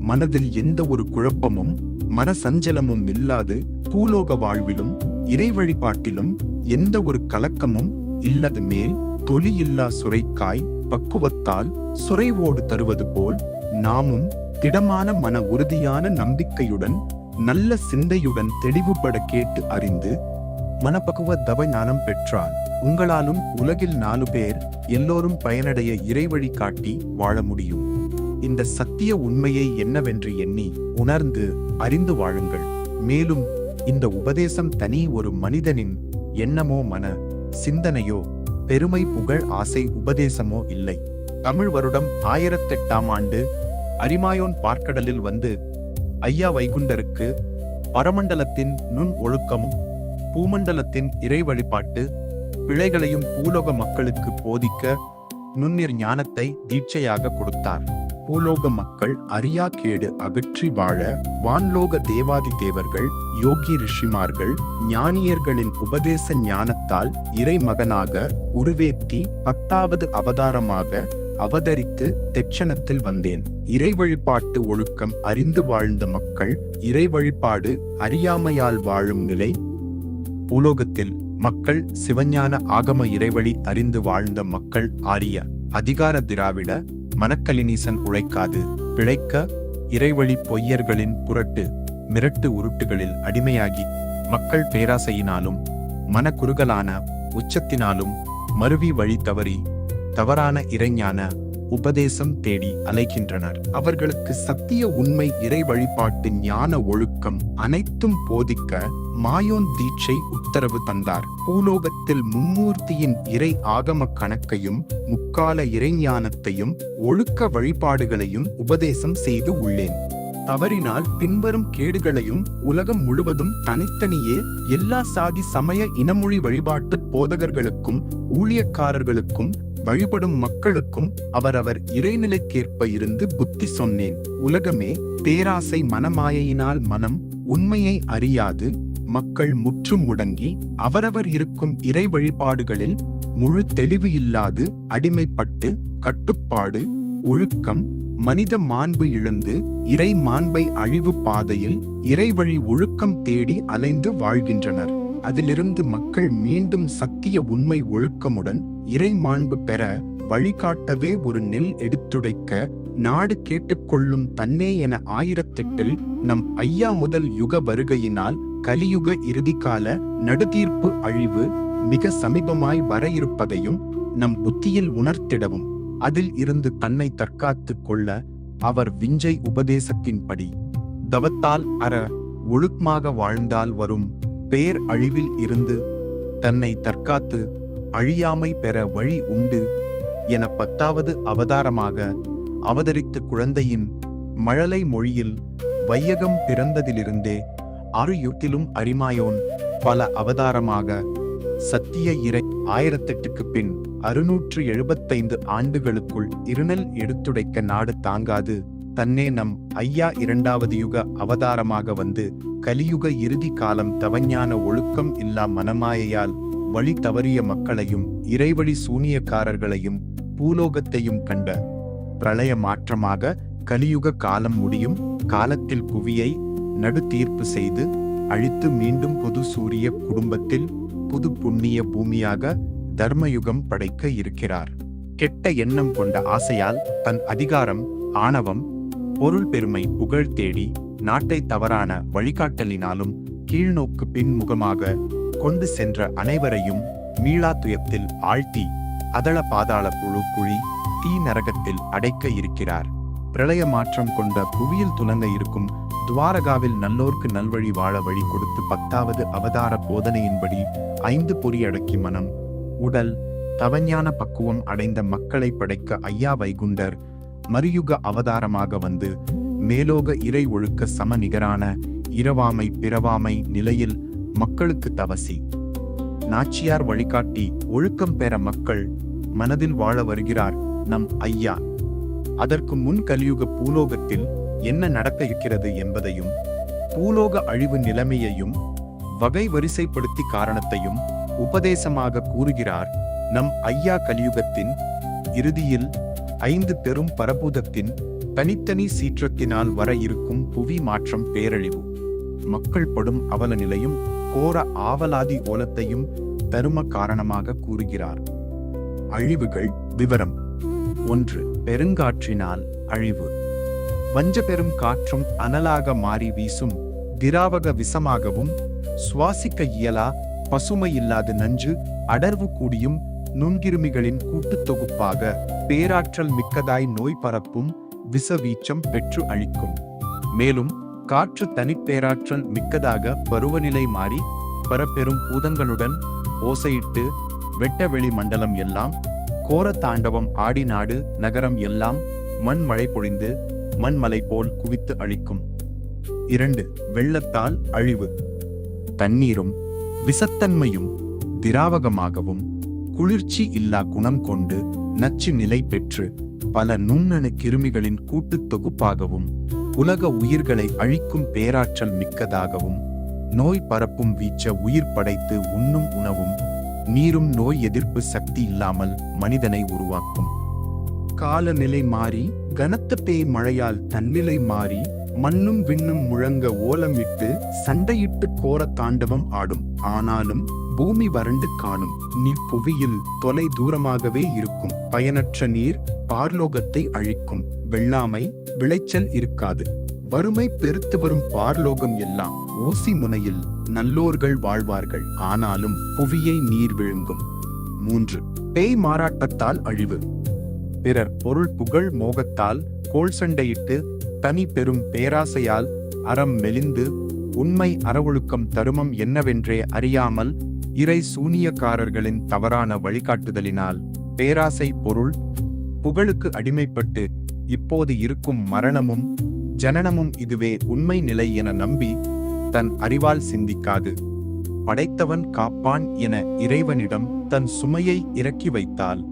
மனதில் எந்த ஒரு குழப்பமும் மனசஞ்சலமும் இல்லாது பூலோக வாழ்விலும் இறை வழிபாட்டிலும் எந்த ஒரு கலக்கமும் இல்லது மேல் தொலியில்லா சுரைக்காய் பக்குவத்தால் சுரைவோடு தருவது போல் நாமும் திடமான மன உறுதியான நம்பிக்கையுடன் நல்ல சிந்தையுடன் தெளிவுபட கேட்டு அறிந்து மனப்பக்குவ தவ ஞானம் பெற்றால் உங்களாலும் உலகில் 4 பேர் எல்லோரும் பயனடைய இறைவழி காட்டி வாழ முடியும். இந்த சத்திய உண்மையை என்னவென்று எண்ணி உணர்ந்து அறிந்து வாழுங்கள். மேலும் இந்த உபதேசம் தனி ஒரு மனிதனின் எண்ணமோ மன சிந்தனையோ பெருமை புகழ் ஆசை உபதேசமோ இல்லை. தமிழ் வருடம் 1008ஆம் ஆண்டு அரிமாயோன் பார்க்கடலில் வந்து ஐயா வைகுண்டருக்கு பரமண்டலத்தின் நுண் ஒழுக்கமும் பூமண்டலத்தின் இறை வழிபாட்டு பிழைகளையும் பூலோக மக்களுக்கு போதிக்க நுண்ணிர் ஞானத்தை தீட்சையாக கொடுத்தார். பூலோக மக்கள் அறியா கேடு அகற்றி வாழ வான்லோக தேவாதி தேவர்கள் யோகி ரிஷிமார்கள் ஞானியர்களின் உபதேச ஞானத்தால் இறை மகனாக உருவேற்றி 10வது அவதாரமாக அவதரித்து தெட்சணத்தில் வந்தேன். இறை வழிபாட்டு ஒழுக்கம் அறிந்து வாழ்ந்த மக்கள் இறை வழிபாடு அறியாமையால் வாழும் நிலை. பூலோகத்தில் மக்கள் சிவஞான ஆகம இறைவழி அறிந்து வாழ்ந்த மக்கள் ஆரிய அதிகார திராவிட மனக்கலினீசன் உழைக்காது பிழைக்க இறைவழி பொய்யர்களின் புரட்டு மிரட்டு உருட்டுகளில் அடிமையாகி மக்கள் பேராசையினாலும் மனக்குறுகலான உச்சத்தினாலும் மருவி வழி தவறி தவறான இறைஞான உபதேசம் தேடி அலைகின்றனர். அவர்களுக்கு சத்திய உண்மை இறை வழிபாட்டு ஞான ஒழுக்கம் அனைத்தும் போதிக்க மாயோன் தீட்சை உத்தரவு தந்தார். பூலோகத்தில் மும்மூர்த்தியின் இறை ஆகம கணக்கையும் முக்கால இறைஞானத்தையும் ஒழுக்க வழிபாடுகளையும் உபதேசம் செய்து உள்ளேன். தவறினால் பின்வரும் கேடுகளையும் உலகம் முழுவதும் தனித்தனியே எல்லா சாதி சமய இனமொழி வழிபாட்டு போதகர்களுக்கும் ஊழியக்காரர்களுக்கும் வழிபடும் மக்களுக்கும் அவரவர் இறைநிலைக்கேற்ப இருந்து புத்தி சொன்னேன். உலகமே பேராசை மனமாயையினால் மனம் உண்மையை அறியாது மக்கள் முற்றும் முடங்கி அவரவர் இருக்கும் இறை வழிபாடுகளில் முழு தெளிவு இல்லாது அடிமைப்பட்டு கட்டுப்பாடு ஒழுக்கம் மனித மாண்பு இழந்து இறை மாண்பை அழிவு பாதையில் இறைவழி ஒழுக்கம் தேடி அலைந்து வாழ்கின்றனர். அதிலிருந்து மக்கள் மீண்டும் சத்திய உண்மை ஒழுக்கமுடன் இறை மாண்பு பெற வழிகாட்டவே ஒரு நெல் எடுத்துடைக்க நாடு கேட்டுக்கொள்ளும் தன்னே என 1008இல் நம் ஐயா முதல் யுக வருகையினால் கலியுக இறுதிக்கால நடுதீர்ப்பு அழிவு மிக சமீபமாய் வர இருப்பதையும் நம் புத்தியில் உணர்த்திடவும் அதில் இருந்து தன்னை தற்காத்துக் கொள்ள அவர் விஞ்சை உபதேசத்தின்படி தவத்தால் அற ஒழுக்கமாக வாழ்ந்தால் வரும் பேர் அழிவில் இருந்து தன்னை தற்காத்து அழியாமை பெற வழி உண்டு என 10வது அவதாரமாக அவதரித்த குழந்தையின் மழலை மொழியில் வையகம் பிறந்ததிலிருந்தே 6 யுகத்திலும் அரிமாயோன் பல அவதாரமாக சத்திய இறை 1008க்கு பின் 675 ஆண்டுகளுக்குள் இருநெல் எடுத்துடைக்க நாடு தாங்காது தன்னே நம் ஐயா 2வது யுக அவதாரமாக வந்து கலியுக இறுதி காலம் தவஞான ஒழுக்கம் இல்லா மனமாயையால் வழி தவறிய மக்களையும் இறைவழி சூனியக்காரர்களையும் பூலோகத்தையும் கண்ட பிரளய மாற்றமாக கலியுக காலம் முடியும் காலத்தில் புவியை நடு தீர்ப்பு செய்து அழித்து மீண்டும் புது சூரிய குடும்பத்தில் புது புண்ணிய பூமியாக தர்மயுகம் படைக்க இருக்கிறார். கெட்ட எண்ணம் கொண்ட ஆசையால் தன் அதிகாரம் ஆணவம் பொருள் பெருமை புகழ் தேடி நாட்டை தவறான வழிகாட்டலினாலும் கீழ்நோக்கு பின்முகமாக கொண்டு சென்ற அனைவரையும் மீளா துயத்தில் ஆழ்த்தி அதள பாதாள புழு குழி தீ நரகத்தில் அடைக்க இருக்கிறார். பிரளய மாற்றம் கொண்ட புவியில் துலங்க இருக்கும் துவாரகாவில் நல்லோர்க்கு நல்வழி வாழ வழி கொடுத்து 10வது அவதார போதனையின்படி 5 பொறியடக்கி மனம் உடல் தவஞான பக்குவம் அடைந்த மக்களை படைக்க ஐயா வைகுண்டர் மரியுக அவதாரமாக வந்து மேலோக இறை ஒழுக்க சம நிகரான இரவாமை பிறவாமை நிலையில் மக்களுக்கு தவசி நாச்சியார் வழிகாட்டி ஒழுக்கம் பெற மக்கள் மனதில் வாழ வருகிறார் நம் ஐயா. அதற்கு முன் கலியுக பூலோகத்தில் என்ன நடக்க இருக்கிறது என்பதையும் பூலோக அழிவு நிலைமையையும் வகை வரிசைப்படுத்தி காரணத்தையும் உபதேசமாக கூறுகிறார். நம் ஐயா கலியுகத்தின் இறுதியில் 5 பெரும் பரபூதத்தின் தனித்தனி சீற்றத்தினால் வர இருக்கும் புவி மாற்றம், பேரழிவு, மக்கள் படும் அவல நிலையும் கோர ஆவலாதி ஓலத்தையும் தரும காரணமாக கூறுகிறார். அழிவுகள் விவரம். 1. பெருங்காற்றினால் அழிவு. வஞ்ச பெரும் காற்றும் அனலாக மாறி வீசும் திராவக விஷமாகவும், சுவாசிக்க இயலா பசுமையில்லாத நஞ்சு அடர்வு கூடியும் நுண்கிருமிகளின் கூட்டுத் தொகுப்பாக பேராற்றல் மிக்கதாய் நோய் பரப்பும் விஷவீச்சம் பெற்று அழிக்கும். மேலும் காற்று தனிப்பேராற்றல் மிக்கதாக பருவநிலை மாறி பரப்பெரும் பூதங்களுடன் ஓசையிட்டு வெட்டவெளி மண்டலம் எல்லாம் கோர தாண்டவம் ஆடி நாடு நகரம் எல்லாம் மண் மழை பொழிந்து மண்மலை போல் குவித்து அழிக்கும். 2. வெள்ளத்தால் அழிவு. தண்ணீரும் விஷத்தன்மையும் திராவகமாகவும் குளிர்ச்சி இல்லா குணம் கொண்டு நச்சு நிலை பெற்று பல நுண்ணணு கிருமிகளின் கூட்டுத் தொகுப்பாகவும் உலக உயிர்களை அழிக்கும் பேராற்றல் மிக்கதாகவும் நோய் பரப்பும் வீச்ச உயிர் படைத்து உண்ணும் உணவும் நீரும் நோய் எதிர்ப்பு சக்தி இல்லாமல் மனிதனை உருவாக்கும். காலநிலை மாறி கனத்த பேய் மழையால் தன்னிலை மாறி மண்ணும் விண்ணும் முழங்க ஓலமிட்டு சண்டையிட்டு கோர தாண்டவம் ஆடும். ஆனாலும் பூமி வறண்டு காணும். நீ புவியில் தொலை தூரமாகவே இருக்கும். பயனற்ற நீர் பார்லோகத்தை அழிக்கும். வெள்ளாமை விளைச்சல் இருக்காது. வறுமை பெருத்து வரும் பார்லோகம் எல்லாம் ஊசி முனையில் நல்லோர்கள் வாழ்வார்கள். ஆனாலும் புவியை நீர் விழுங்கும். 3. பேய் மாறாட்டத்தால் அழிவு. பிறர் பொருள் புகழ் மோகத்தால் கோள் சண்டையிட்டு தனி பெரும் பேராசையால் அறம் மெலிந்து உண்மை அறவொழுக்கம் தருமம் என்னவென்றே அறியாமல் இறை சூனியக்காரர்களின் தவறான வழிகாட்டுதலினால் பேராசை பொருள் புகழுக்கு அடிமைப்பட்டு இப்போது இருக்கும் மரணமும் ஜனனமும் இதுவே உண்மை நிலை என நம்பி தன் அறிவால் சிந்திக்காது படைத்தவன் காப்பான் என இறைவனிடம் தன் சுமையை இறக்கி வைத்தால்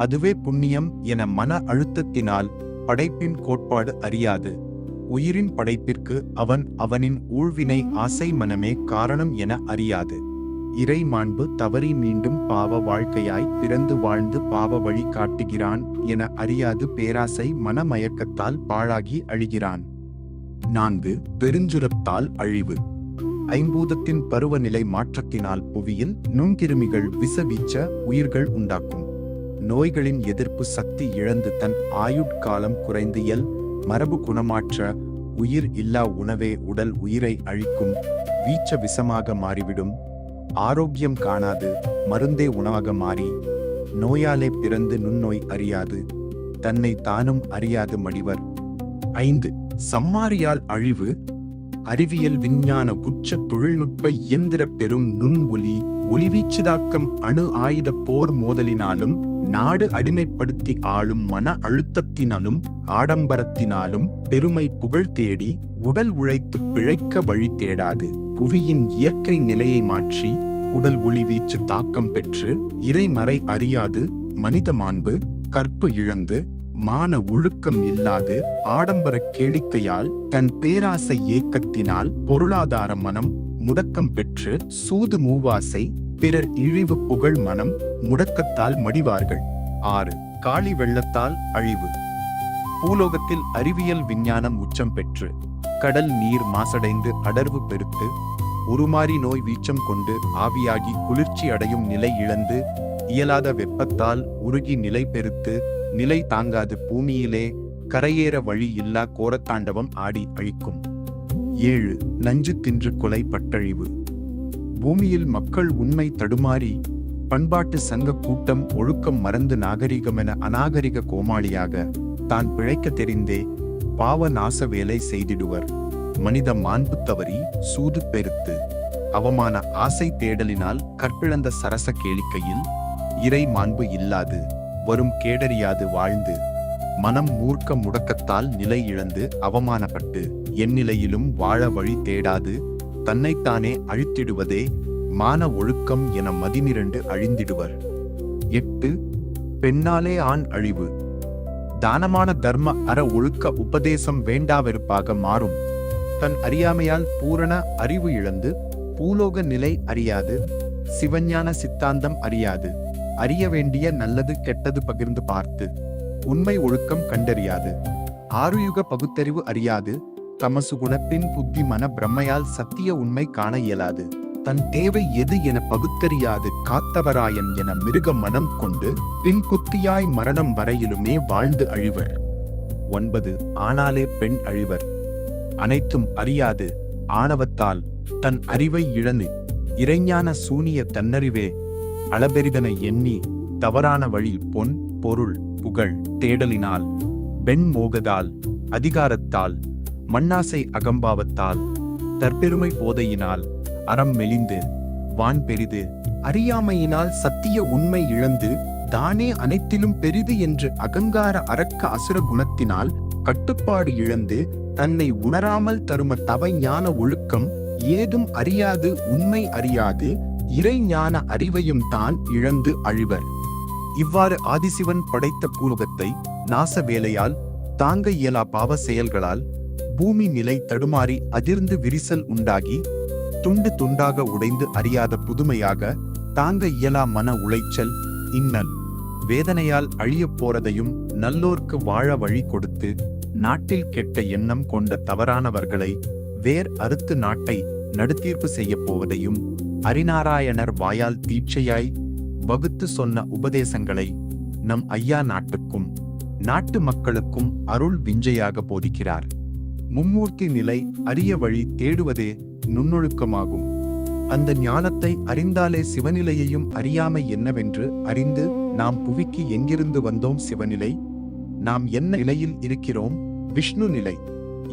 அதுவே புண்ணியம் என மன அழுத்தத்தினால் படைப்பின் கோட்பாடு அறியாது உயிரின் படைப்பிற்கு அவனின் ஊழ்வினை ஆசை மனமே காரணம் என அறியாது இறை மாண்பு தவறி மீண்டும் பாவ வாழ்க்கையாய் பிறந்து வாழ்ந்து பாவ வழி காட்டுகிறான் என அறியாது பேராசை மனமயக்கத்தால் பாழாகி அழிகிறான். 4. பெருஞ்சுரத்தால் அழிவு. ஐம்பூதத்தின் பருவநிலை மாற்றத்தினால் புவியில் நுண்கிருமிகள் விஷவீச்ச உயிர்கள் உண்டாக்கும். நோய்களின் எதிர்ப்பு சக்தி இழந்து தன் ஆயுட்காலம் குறைந்தியல் மரபு குணமாற்ற உயிர் இல்லா உணவே உடல் உயிரை அழிக்கும் வீச்ச விஷமாக மாறிவிடும். ஆரோக்கியம் காணாது மருந்தே உணவாக மாறி நோயாலே பிறந்து நுண்ணோய் அறியாது தன்னை தானும் அறியாது மடிவர். 5. சம்மாரியால் அழிவு. அறிவியல் விஞ்ஞான உச்ச தொழில்நுட்ப இயந்திர பெரும் நுண் ஒளிவீச்சுதாக்கம் அணு ஆயுத போர் மோதலினாலும் நாடு அடிமைப்படுத்தி ஆளும் மன அழுத்தத்தினாலும் ஆடம்பரத்தினாலும் பெருமை புகழ் தேடி உடல் உழைத்து பிழைக்க வழி தேடாது புவியின் இயற்கை நிலையை மாற்றி உடல் ஒளிவீச்சு தாக்கம் பெற்று இறைமறை அறியாது மனித மாண்பு கற்பு இழந்து மான ஒழுக்கம் இல்லாது ஆடம்பர கேளிக்கையால் தன் பேராசை ஏக்கத்தினால் பொருளாதார மனம் முடக்கம் பெற்று சூது மூவாசை பிறர் இழிவு புகழ் மனம் முடக்கத்தால் மடிவார்கள். 6. காளி வெள்ளத்தால் அழிவு. பூலோகத்தில் அறிவியல் விஞ்ஞானம் உச்சம் பெற்று கடல் நீர் மாசடைந்து அடர்வு பெருத்து உருமாறி நோய் வீச்சம் கொண்டு ஆவியாகி குளிர்ச்சி அடையும் நிலை இழந்து இயலாத வெப்பத்தால் உருகி நிலை பெருத்து நிலை தாங்காது பூமியிலே கரையேற வழி இல்லா கோரத்தாண்டவம் ஆடி அழிக்கும். 7. நஞ்சு தின்று கொலை பட்டழிவு. பூமியில் மக்கள் உண்மை தடுமாறி பண்பாட்டு சங்க கூட்டம் ஒழுக்கம் மறந்து நாகரிகமென அநாகரிக கோமாளியாக தான் பிழைக்க தெரிந்தே பாவ நாச வேலை செய்திடுவர். மனித மாண்பு தவறி சூது பெருத்து அவமான ஆசை தேடலினால் கற்பிழந்த சரச கேளிக்கையில் இறை மாண்பு இல்லாது வரும் கேடறியாது வாழ்ந்து மனம் மூர்க்க முடக்கத்தால் நிலை இழந்து அவமானப்பட்டு எந்நிலையிலும் வாழ வழி தேடாது தன்னைத்தானே அழித்திடுவதே மான ஒழுக்கம் என மதிமிரண்டு அழிந்திடுவர். 8. பெண்ணாலே ஆண் அழிவு. தானமான தர்ம அற ஒழுக்க உபதேசம் வேண்டாவெறுப்பாக மாறும். தன் அறியாமையால் பூரண அறிவு இழந்து பூலோக நிலை அறியாது, சிவஞான சித்தாந்தம் அறியாது, அறிய வேண்டிய நல்லது கெட்டது பகிர்ந்து பார்த்து, உண்மை ஒழுக்கம் கண்டறியாது, ஆறுயுக பகுத்தறிவு அறியாது, தமசு குணத்தின் புத்தி மன பிரம்மையால் சத்திய உண்மை காண இயலாது, தன் தேவை எது என பகுத்தறியாது காத்தவராயன் என மிருக மனம் கொண்டு பின் குத்தியாய் மரணம் வரையிலுமே வாழ்ந்து அழிவர். 9. ஆனாலே பெண் அழிவர். அனைத்தும் அறியாது ஆணவத்தால் தன் அறிவை இழந்து இறைஞான சூனிய தன்னறிவே அளபெரிதனை எண்ணி தவறான வழி பொன் பொருள் புகழ் தேடலினால் பெண் மோகதால் அதிகாரத்தால் மண்ணாசை அகம்பாவத்தால் தற்பெருமை போதையினால் அறம் மெலிந்து வான் பெரிது அறியாமையினால் சத்திய உண்மை இழந்து தானே அனைத்திலும் பெரிது என்று அகங்கார அரக்க அசுர குணத்தினால் கட்டுப்பாடு இழந்து தன்னை உணராமல் தரும தவ ஞான ஒழுக்கம் ஏதும் அறியாது உண்மை அறியாது இறை ஞான அறிவையும் தான் இழந்து அழிவர். இவ்வாறு ஆதிசிவன் படைத்த பூலோகத்தை நாச வேலையால் தாங்க இயலா பாவ செயல்களால் பூமி நிலை தடுமாறி அதிர்ந்து விரிசல் உண்டாகி துண்டு துண்டாக உடைந்து அறியாத புதுமையாக தாங்க இயலா மன உளைச்சல் இன்னல் வேதனையால் அழியப் போறதையும் நல்லோர்க்கு வாழ வழி கொடுத்து நாட்டில் கெட்ட எண்ணம் கொண்ட தவறானவர்களை வேர் அறுத்து நாட்டை நடுத்தீர்ப்பு செய்ய போவதையும் அரிநாராயணர் வாயால் தீட்சையாய் வகுத்து சொன்ன உபதேசங்களை நம் ஐயா நாட்டுக்கும் நாட்டு மக்களுக்கும் அருள் விஞ்சையாக போதிக்கிறார். மும்மூர்த்தி நிலை அறிய வழி தேடுவதே நுண்ணொழுக்கமாகும். அந்த ஞானத்தை அறிந்தாலே சிவநிலையையும் அறியாமை என்னவென்று அறிந்து நாம் புவிக்கு எங்கிருந்து வந்தோம், சிவநிலை நாம் என்ன நிலையில் இருக்கிறோம், விஷ்ணு நிலை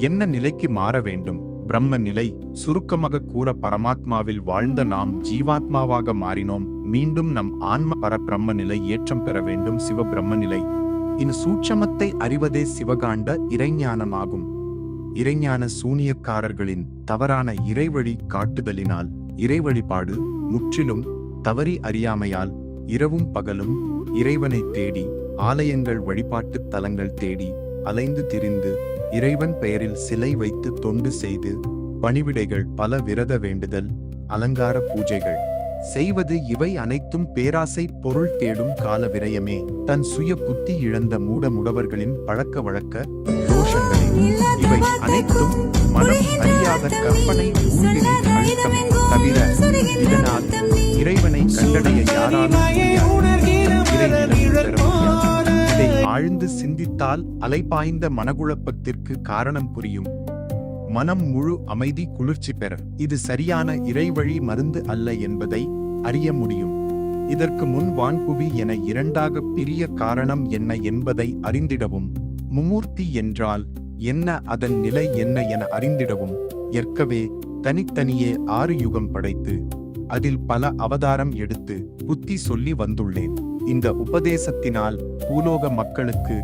என்ன நிலைக்கு மாற வேண்டும், பிரம்ம நிலை சுருக்கமாக கூற பரமாத்மாவில் வாழ்ந்த நாம் ஜீவாத்மாவாக மாறினோம், மீண்டும் நம் ஆன்ம பரபிரம்ம நிலை ஏற்றம் பெற வேண்டும், சிவ பிரம்ம நிலை. இந்த சூட்சமத்தை அறிவதே சிவகாண்ட இறைஞானமாகும். இறைஞான சூனியக்காரர்களின் தவறான இறைவழி காட்டுதலினால் இறை வழிபாடு முற்றிலும் தவறி அறியாமையால் இரவும் பகலும் இறைவனை தேடி ஆலயங்கள் வழிபாட்டு தலங்கள் தேடி அலைந்து திரிந்து இறைவன் பெயரில் சிலை வைத்து தொண்டு செய்து பணிவிடைகள் பல விரத வேண்டுதல் அலங்கார பூஜைகள் செய்வது இவை அனைத்தும் பேராசை பொருள் தேடும் கால விரயமே. தன் சுய புத்தி இழந்த மூட முடவர்களின் பழக்க வழக்க தோஷங்களே இவை அனைத்தும் மனம் அறியாத கற்பனை ஊழ்வினை அழுத்தம் தவிர இதனால் இறைவனை கண்டடைய யாராலும் இதை ஆழ்ந்து சிந்தித்தால் அலைபாய்ந்த மனகுழப்பத்திற்கு காரணம் புரியும். மனம் முழு அமைதி குளிர்ச்சி பெற இது சரியான இறைவழி மருந்து அல்ல என்பதை அறிய முடியும். இதற்கு முன் வான்புவி என இரண்டாக பிரிய காரணம் என்ன என்பதை அறிந்திடவும், மும்மூர்த்தி என்றால் என்ன, அதன் நிலை என்ன என அறிந்திடவும் ஏற்கவே தனித்தனியே 6 யுகம் படைத்து அதில் பல அவதாரம் எடுத்து புத்தி சொல்லி வந்துள்ளேன். இந்த உபதேசத்தினால் பூலோக மக்களுக்கு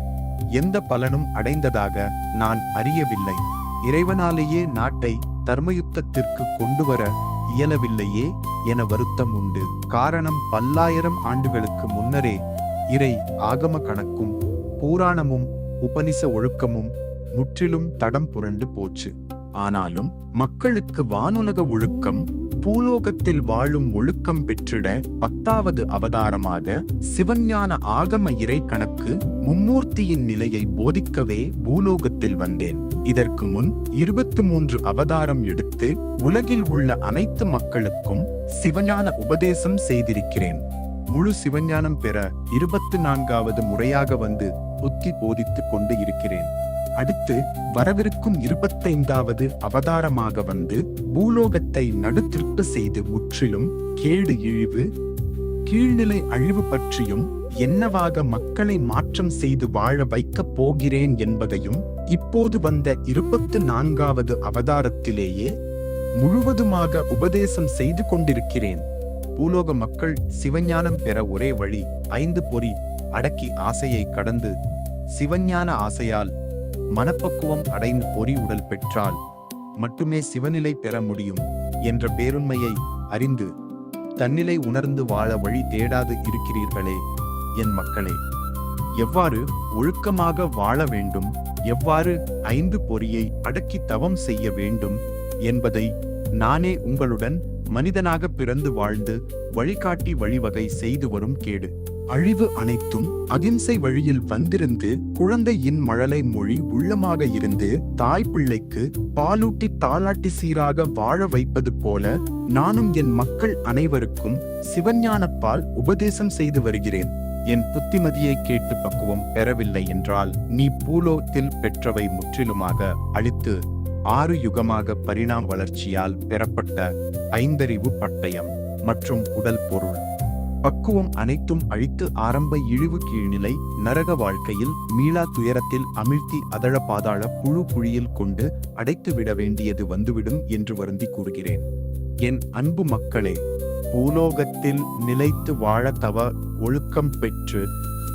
எந்த பலனும் அடைந்ததாக நான் அறியவில்லை. இறைவனாலேயே நாட்டை தர்மயுத்தத்திற்கு கொண்டுவர இயலவில்லையே என வருத்தம் உண்டு. காரணம், பல்லாயிரம் ஆண்டுகளுக்கு முன்னரே இறை ஆகம கணக்கும் புராணமும் உபனிஷ ஒழுக்கமும் முற்றிலும் தடம் புரண்டு போச்சு. ஆனாலும் மக்களுக்கு வானுலக ஒழுக்கம் பூலோகத்தில் வாழும் ஒழுக்கம் பெற்றிட 10வது அவதாரமாக சிவஞான ஆகம இறை கணக்கு மும்மூர்த்தியின் நிலையை போதிக்கவே பூலோகத்தில் வந்தேன். இதற்கு முன் 23 அவதாரம் எடுத்து உலகில் உள்ள அனைத்து மக்களுக்கும் சிவஞான உபதேசம் செய்திருக்கிறேன். முழு சிவஞானம் பெற 24வது முறையாக வந்து புத்தி போதித்துக் கொண்டு இருக்கிறேன். அடுத்து வரவிருக்கும் 25வது அவதாரமாக வந்து பூலோகத்தை நடுத்திருப்பு செய்து முற்றிலும் கேடு இழிவு கீழ்நிலை அழிவு பற்றியும் என்னவாக மக்களை மாற்றம் செய்து வாழ வைக்கப் போகிறேன் என்பதையும் இப்போது வந்த 24வது அவதாரத்திலேயே முழுவதுமாக உபதேசம் செய்து கொண்டிருக்கிறேன். பூலோக மக்கள் சிவஞானம் பெற ஒரே வழி 5 பொறி அடக்கி ஆசையை கடந்து சிவஞான ஆசையால் மனப்பக்குவம் அடைந்து பொறி உடல் பெற்றால் மட்டுமே சிவநிலை பெற முடியும் என்ற பேருண்மையை அறிந்து தன்னிலை உணர்ந்து வாழ வழி தேடாது இருக்கிறீர்களே என் மக்களே. எவ்வாறு ஒழுக்கமாக வாழ வேண்டும், எவ்வாறு 5 பொறியை அடக்கி தவம் செய்ய வேண்டும் என்பதை நானே உங்களுடன் மனிதனாக பிறந்து வாழ்ந்து வழிகாட்டி வழிவகை செய்து வரும் கேடு. அழிவு அனைத்தும் அகிம்சை வழியில் வந்திருந்து குழந்தையின் மழலை மொழி உள்ளமாக இருந்து தாய் பிள்ளைக்கு பாலூட்டி தாளாட்டி சீராக வாழ வைப்பது போல நானும் என் மக்கள் அனைவருக்கும் சிவஞானப்பால் உபதேசம் செய்து வருகிறேன். என் புத்திமதியை கேட்டு பக்குவம் பெறவில்லை என்றால் நீ பூலோகத்தில் பெற்றவை முற்றிலுமாக அழித்து 6 யுகமாக பரிணாம வளர்ச்சியால் பெறப்பட்ட 5 பட்டயம் மற்றும் உடல் பொருள் பக்குவம் அனைத்தும் அழித்து ஆரம்ப இழிவு கீழ்நிலை நரக வாழ்க்கையில் மீளா துயரத்தில் அமிழ்த்தி அதழ பாதாள புழு குழியில் கொண்டு அடைத்து விட வேண்டியது வந்துவிடும் என்று வருந்தி கூறுகிறேன். என் அன்பு மக்களே, பூலோகத்தில் நிலைத்து வாழ தவ ஒழுக்கம் பெற்று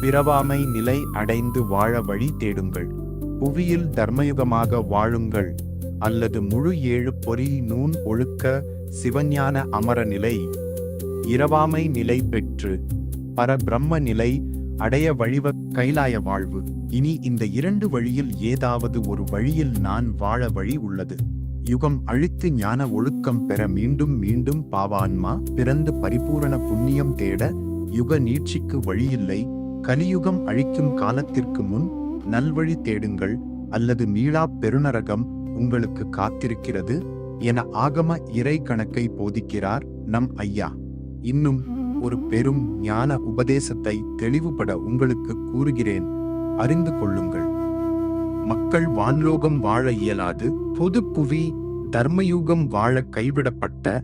பிறவாமை நிலை அடைந்து வாழ வழி தேடுங்கள். புவியில் தர்மயுகமாக வாழுங்கள், அல்லது முழு 7 பொறி நூன் ஒழுக்க சிவஞான அமர நிலை இரவாமை நிலை பெற்று பரபிரம்ம நிலை அடைய வழிவ கைலாய வாழ்வு. இனி இந்த 2 வழியில் ஏதாவது ஒரு வழியில் நான் வாழ வழி உள்ளது. யுகம் அழித்து ஞான ஒழுக்கம் பெற மீண்டும் மீண்டும் பாவான்மா பிறந்து பரிபூரண புண்ணியம் தேட யுக நீட்சிக்கு வழியில்லை. கலியுகம் அழிக்கும் காலத்திற்கு முன் நல்வழி தேடுங்கள், அல்லது மீளா பெருநரகம் உங்களுக்கு காத்திருக்கிறது என ஆகம இறை கணக்கை போதிக்கிறார் நம் ஐயா. இன்னும் ஒரு பெரும் ஞான உபதேசத்தை தெளிவுபட உங்களுக்கு கூறுகிறேன், அறிந்து கொள்ளுங்கள். மக்கள் வான்லோகம் வாழ இயலாது பொது புவி தர்மயுகம் வாழ கைவிடப்பட்ட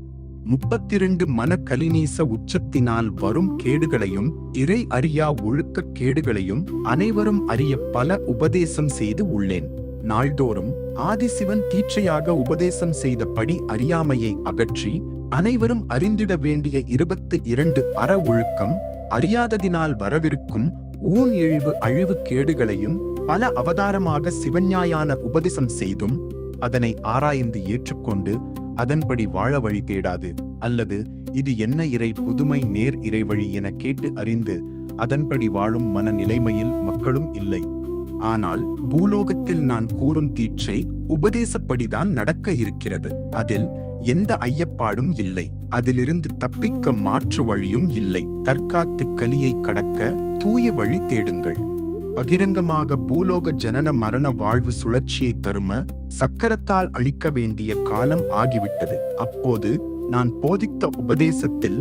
32 மன கலிநீச உச்சத்தினால் வரும் கேடுகளையும் இறை அறியா ஒழுக்க கேடுகளையும் அனைவரும் அறிய பல உபதேசம் செய்து உள்ளேன். நாள்தோறும் ஆதிசிவன் தீட்சையாக உபதேசம் செய்தபடி அறியாமையை அகற்றி அனைவரும் அறிந்திட வேண்டிய 22 அற ஒழுக்கம் அறியாததினால் வரவிருக்கும் ஊன் இழிவு அழிவு கேடுகளையும் பல அவதாரமாக சிவஞான உபதேசம் செய்தும் அதனை ஆராய்ந்து ஏற்றுக்கொண்டு அதன்படி வாழ வழி தேடாது, அல்லது இது என்ன இறை புதுமை நேர் இறைவழி என கேட்டு அறிந்து அதன்படி வாழும் மன நிலைமையில் மக்களும் இல்லை. ஆனால் பூலோகத்தில் நான் கூறும் தீட்சை உபதேசப்படிதான் நடக்க இருக்கிறது. அதில் எந்த ஐயப்பாடும் இல்லை. அதிலிருந்து தப்பிக்க மாற்று வழியும் இல்லை. தற்காத்து கலியை கடக்க தூய வழி தேடுங்கள். பகிரங்கமாக பூலோக ஜனன மரண வாழ்வு சுழற்சியை தரும சக்கரத்தால் அழிக்க வேண்டிய காலம் ஆகிவிட்டது. அப்போது நான் போதித்த உபதேசத்தில்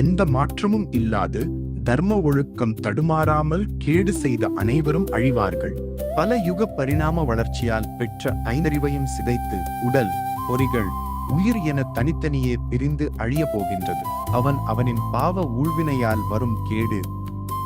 எந்த மாற்றமும் இல்லாது தர்ம ஒழுக்கம் தடுமாறாமல் கேடு செய்த அனைவரும் அழிவார்கள். பல யுக பரிணாம வளர்ச்சியால் பெற்ற 5 சிதைத்து உடல் பொறிகள் உயிர் என தனித்தனியே பிரிந்து அழிய போகின்றது. அவனின் பாவ ஊழ்வினையால் வரும் கேடு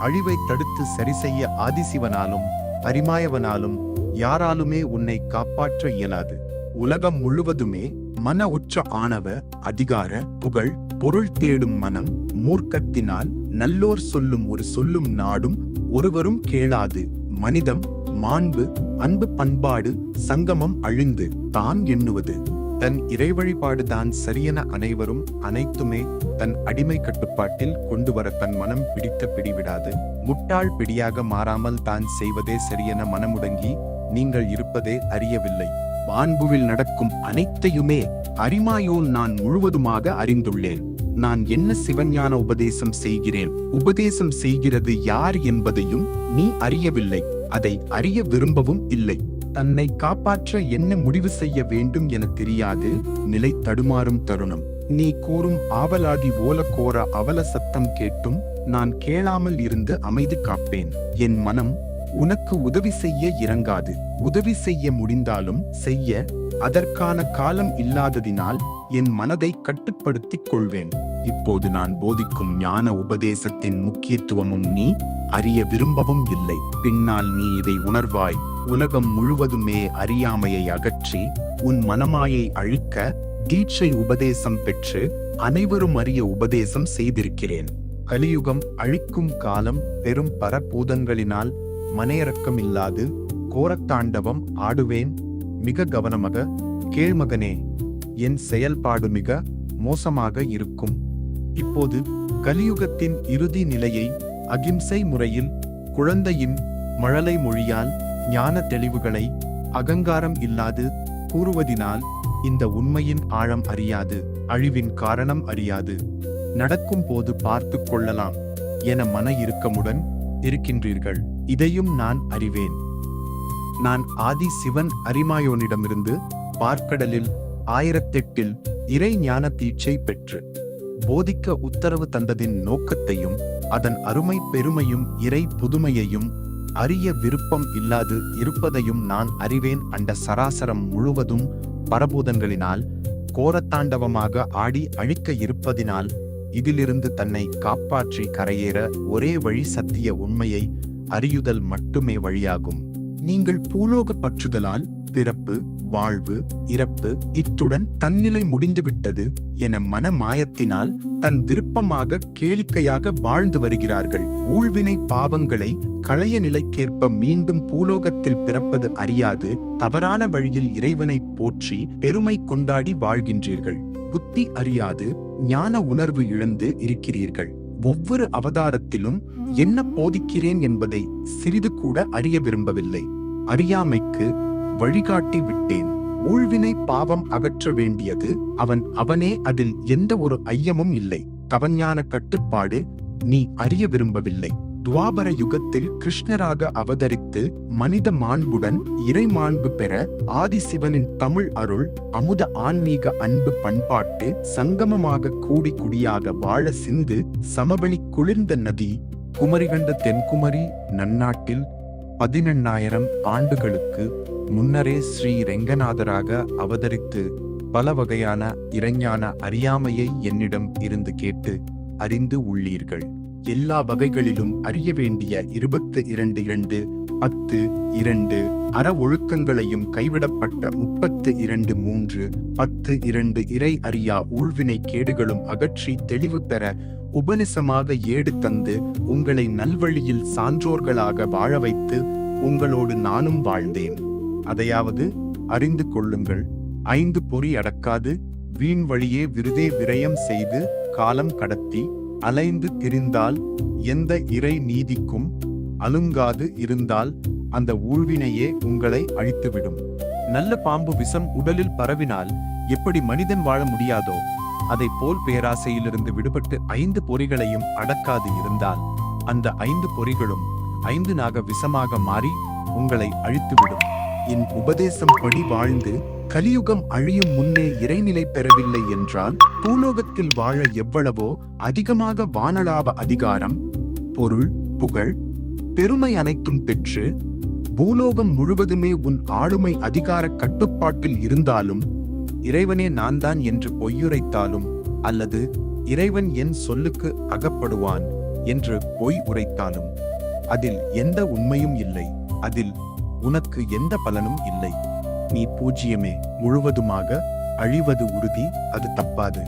அழிவை தடுத்து சரி செய்ய ஆதிசிவனாலும் பரிமாயவனாலும் யாராலுமே உன்னை காப்பாற்ற இயலாது. உலகம் முழுவதுமே மன உச்ச ஆணவ அதிகார புகழ் பொருள் தேடும் மனம் மூர்க்கத்தினால் நல்லோர் சொல்லும் ஒரு சொல்லும் நாடும் ஒருவரும் கேளாது. மனிதம் மாண்பு அன்பு பண்பாடு சங்கமம் அழிந்து தான் எண்ணுவது தன் இறை வழிபாடு தான் சரியென அனைவரும் அனைத்துமே தன் அடிமை கட்டுப்பாட்டில் கொண்டு வர தன் மனம் பிடித்த பிடிவிடாது. முட்டாள் பிடியாக மாறாமல் தான் செய்வதே சரியென மனமுடங்கி நீங்கள் இருப்பதே அறியவில்லை. மாண்புவில் நடக்கும் அனைத்தையுமே அரிமாயோன் நான் முழுவதுமாக அறிந்துள்ளேன். நான் என்ன சிவஞான உபதேசம் செய்கிறேன், உபதேசம் செய்கிறது யார் என்பதையும் நீ அறியவில்லை. அதை அறிய விரும்பவும் இல்லை. தன்னை காப்பாற்ற என்ன முடிவு செய்ய வேண்டும் என தெரியாது நிலை தடுமாறும் தருணம். நீ கூறும் ஆவலாதி ஓலக்கோர அவல சத்தம் கேட்டும் நான் கேளாமல் இருந்து அமைதி காப்பேன். என் மனம் உனக்கு உதவி செய்ய இறங்காது. உதவி செய்ய முடிந்தாலும் செய்ய அதற்கான காலம் இல்லாததினால் என் மனதை கட்டுப்படுத்திக் கொள்வேன். இப்போது நான் போதிக்கும் ஞான உபதேசத்தின் முக்கியத்துவமும் நீ அறிய விரும்பவும் இல்லை. பின்னால் நீ இதை உணர்வாய். உலகம் முழுவதுமே அறியாமையை அகற்றி உன் மனமாயை அழிக்க தீட்சை உபதேசம் பெற்று அனைவரும் அறிய உபதேசம் செய்திருக்கிறேன். கலியுகம் அழிக்கும் காலம் பெரும் பரபூதங்களினால் மனையரக்கம் இல்லாது கோரத்தாண்டவம் ஆடுவேன். மிக கவனமாக கேள்மகனே, என் செயல்பாடு மிக மோசமாக இருக்கும். இப்போது கலியுகத்தின் இறுதி நிலையை அகிம்சை முறையில் குழந்தையின் மழலை மொழியால் ஞான தெளிவுகளை அகங்காரம் இல்லாது கூறுவதினால் இந்த உண்மையின் ஆழம் அறியாது அழிவின் காரணம் அறியாது நடக்கும் போது பார்த்து கொள்ளலாம் என மன இறுக்கமுடன் இருக்கின்றீர்கள். இதையும் நான் அறிவேன். நான் ஆதி சிவன் அரிமாயோனிடமிருந்து பார்க்கடலில் 1008 இறை ஞான தீட்சை பெற்று போதிக்க உத்தரவு தந்ததின் நோக்கத்தையும் அதன் அருமை பெருமையும் இறை புதுமையையும் அறிய விருப்பம் இல்லாது இருப்பதையும் நான் அறிவேன். அண்ட சராசரம் முழுவதும் பரபூதங்களினால் கோரத்தாண்டவமாக ஆடி அழிக்க இருப்பதினால் இதிலிருந்து தன்னை காப்பாற்றி கரையேற ஒரே வழி சத்திய உண்மையை அறியுதல் மட்டுமே வழியாகும். நீங்கள் பூலோக பற்றுதலால் பிறப்பு, வாழ்வு, இறப்பு இத்துடன் தன்னிலை முடிந்துவிட்டது என மன மாயத்தினால் தன் விருப்பமாக கேளிக்கையாக வாழ்ந்து வருகிறார்கள். ஊழ்வினை பாவங்களை களைய நிலைக்கேற்ப மீண்டும் பூலோகத்தில் பிறப்பது அறியாது தவறான வழியில் இறைவனை போற்றி பெருமை கொண்டாடி வாழ்கின்றீர்கள். புத்தி அறியாது ஞான உணர்வு இழந்து இருக்கிறீர்கள். ஒவ்வொரு அவதாரத்திலும் என்ன போதிக்கிறேன் என்பதை சிறிது கூட அறிய விரும்பவில்லை. அறியாமைக்கு வழிகாட்டி விட்டேன். ஊழ்வினை பாவம் அகற்ற வேண்டியது அவனே, அதில் எந்த ஒரு ஐயமும் இல்லை. தவஞான கட்டுப்பாடு நீ அறிய விரும்பவில்லை. துவாபர யுகத்தில் கிருஷ்ணராக அவதரித்து மனித மாண்புடன் இறை மாண்பு பெற ஆதிசிவனின் தமிழ் அருள் அமுத ஆன்மீக அன்பு பண்பாட்டு சங்கமமாக கூடி குடியாக வாழ சிந்து சமவெளி குளிர்ந்த நதி குமரிகண்ட தென்குமரி நன்னாட்டில் 18,000 ஆண்டுகளுக்கு முன்னரே ஸ்ரீ ரெங்கநாதராக அவதரித்து பல வகையான இறைஞான அறியாமையை என்னிடம் இருந்து கேட்டு அறிந்து உள்ளீர்கள். எல்லா வகைகளிலும் அறிய வேண்டிய 22 10 2 அற ஒழுக்கங்களையும் கைவிடப்பட்ட 32 3 10 2 இறை அறியா ஊழ்வினை கேடுகளும் அகற்றி தெளிவு பெற உபனிசமாக ஏடு தந்து உங்களை நல்வழியில் சான்றோர்களாக வாழ வைத்து உங்களோடு நானும் வாழ்ந்தேன். அதையாவது அறிந்து கொள்ளுங்கள். 5 பொறி அடக்காது வீண் வழியே விருதே விரயம் செய்து காலம் கடத்தி அலைந்து திரிந்தால் எந்த இறை நீதிக்கும் அலுங்காது இருந்தால் அந்த ஊழ்வினையே உங்களை அழித்துவிடும். நல்ல பாம்பு விஷம் உடலில் பரவினால் எப்படி மனிதன் வாழ முடியாதோ அதை போல் பேராசையிலிருந்து விடுபட்டு 5 பொறிகளையும் அடக்காது இருந்தால் அந்த 5 பொறிகளும் 5 நாக விஷமாக மாறி உங்களை அழித்துவிடும். என் உபதேசம் படி வாழ்ந்து கலியுகம் அழியும் முன்னே இறைநிலை பெறவில்லை என்றால் பூலோகத்தில் வாழ எவ்வளவோ அதிகமாக வானலாப அதிகாரம், பொருள், புகழ், பெருமை அனைத்தும் பெற்று பூலோகம் முழுவதுமே உன் ஆளுமை அதிகார கட்டுப்பாட்டில் இருந்தாலும் இறைவனே நான் தான் என்று பொய்யுரைத்தாலும் அல்லது இறைவன் என் சொல்லுக்கு அகப்படுவான் என்று பொய் உரைத்தாலும் அதில் எந்த உண்மையும் இல்லை. அதில் உனக்கு எந்த பலனும் இல்லை. நீ பூஜ்யமே. முழுவதுமாக அழிவது உறுதி. அது தப்பாது.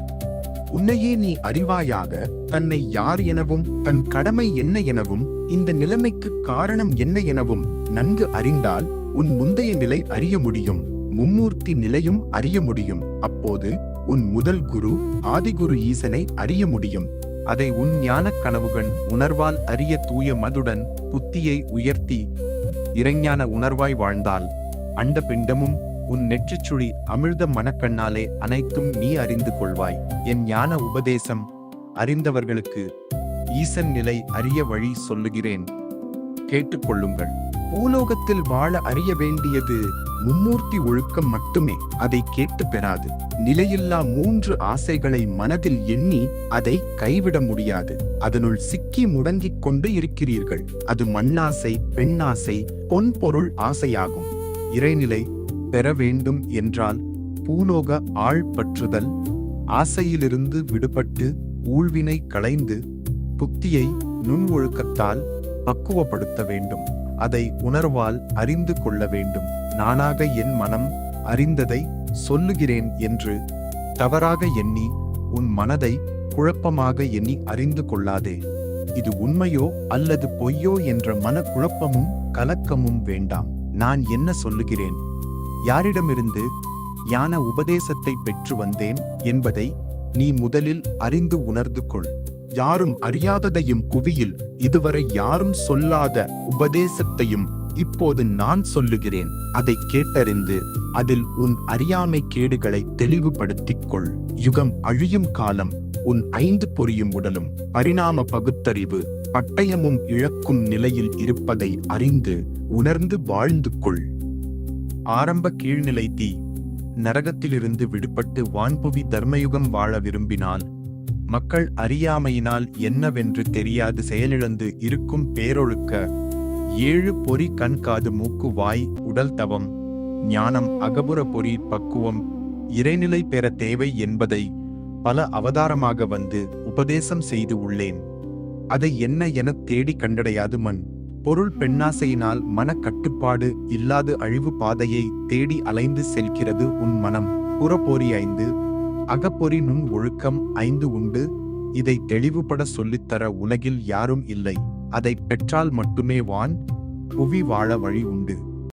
உன்னையே நீ அறிவாயாக தன்னை யார் எனவும் தன் கடமை என்ன எனவும் இந்த நிலைமைக்கு காரணம் என்ன எனவும் நன்கு அறிந்தால் உன் முந்தைய நிலை அறிய முடியும். மும்மூர்த்தி நிலையும் அறிய முடியும். அப்போது உன் முதல் குரு ஆதிகுரு ஈசனை அறிய முடியும். அதை உன் ஞான கனவுகள் உணர்வால் அறிய தூய மதுடன் புத்தியை உயர்த்தி இறைஞான உணர்வாய் வாழ்ந்தால் அண்ட பிண்டமும் உன் நெற்றிச்சுழி அமிழ்த மனக்கண்ணாலே அனைத்தும் நீ அறிந்து கொள்வாய். என் ஞான உபதேசம் அறிந்தவர்களுக்கு ஈசன் நிலை அறிய வழி சொல்லுகிறேன், கேட்டுக்கொள்ளுங்கள். பூலோகத்தில் வாழ அறிய வேண்டியது மும்மூர்த்தி ஒழுக்கம் மட்டுமே. அதை கேட்டு பெறாது. நிலையில்லா 3 ஆசைகளை மனதில் எண்ணி அதை கைவிட முடியாது. அதனுள் சிக்கி முடங்கிக் கொண்டு இருக்கிறீர்கள். அது மண்ணாசை, பெண்ணாசை, பொன் பொருள் ஆசையாகும். இறைநிலை பெற வேண்டும் என்றால் பூலோக ஆள் பற்றுதல் ஆசையிலிருந்து விடுபட்டு ஊழ்வினை களைந்து புத்தியை நுண் ஒழுக்கத்தால் பக்குவப்படுத்த வேண்டும். அதை உணர்வால் அறிந்து கொள்ள வேண்டும். நானாக என் மனம் அறிந்ததை சொல்லுகிறேன் என்று தவறாக எண்ணி உன் மனதை குழப்பமாக எண்ணி அறிந்து கொள்ளாதே. இது உண்மையோ அல்லது பொய்யோ என்ற மன குழப்பமும் கலக்கமும் வேண்டாம். நான் என்ன சொல்லுகிறேன், யாரிடமிருந்து ஞான உபதேசத்தை பெற்று வந்தேன் என்பதை நீ முதலில் அறிந்து உணர்ந்து கொள். யாரும் அறியாததையும் குவியில் இதுவரை யாரும் சொல்லாத உபதேசத்தையும் இப்போது நான் சொல்லுகிறேன், அதை கேட்டறிந்து அதில் உன் அறியாமை கேடுகளை தெளிவுபடுத்திக் கொள். யுகம் அழியும் காலம், உன் 5 பொறியும் உடலும் பரிணாம பகுத்தறிவு பட்டயமும் இழக்கும் நிலையில் இருப்பதை அறிந்து உணர்ந்து வாழ்ந்து கொள். ஆரம்ப கீழ்நிலை தீ நரகத்திலிருந்து விடுபட்டு வான்புவி தர்மயுகம் வாழ விரும்பினால், மக்கள் அறியாமையினால் என்னவென்று தெரியாது செயலிழந்து இருக்கும் பேரொழுக்க 7 பொறி கண் காது மூக்கு வாய் உடல் தவம் ஞானம் அகபுற பொறி பக்குவம் இறைநிலை பெற தேவை என்பதை பல அவதாரமாக வந்து உபதேசம் செய்து உள்ளேன். அதை என்ன எனத் தேடி கண்டடையாது மண். பொருள் பெண்ணாசையினால் மன கட்டுப்பாடு இல்லாது அழிவு பாதையை தேடி அலைந்து செல்கிறது உன் மனம். புறப்பொறி 5 அகப்பொறி நுண் ஒழுக்கம் 5 உண்டு. இதை தெளிவுபட சொல்லித்தர உலகில் யாரும் இல்லை. அதை பெற்றால் மட்டுமே வான் புவி வாழ வழி உண்டு.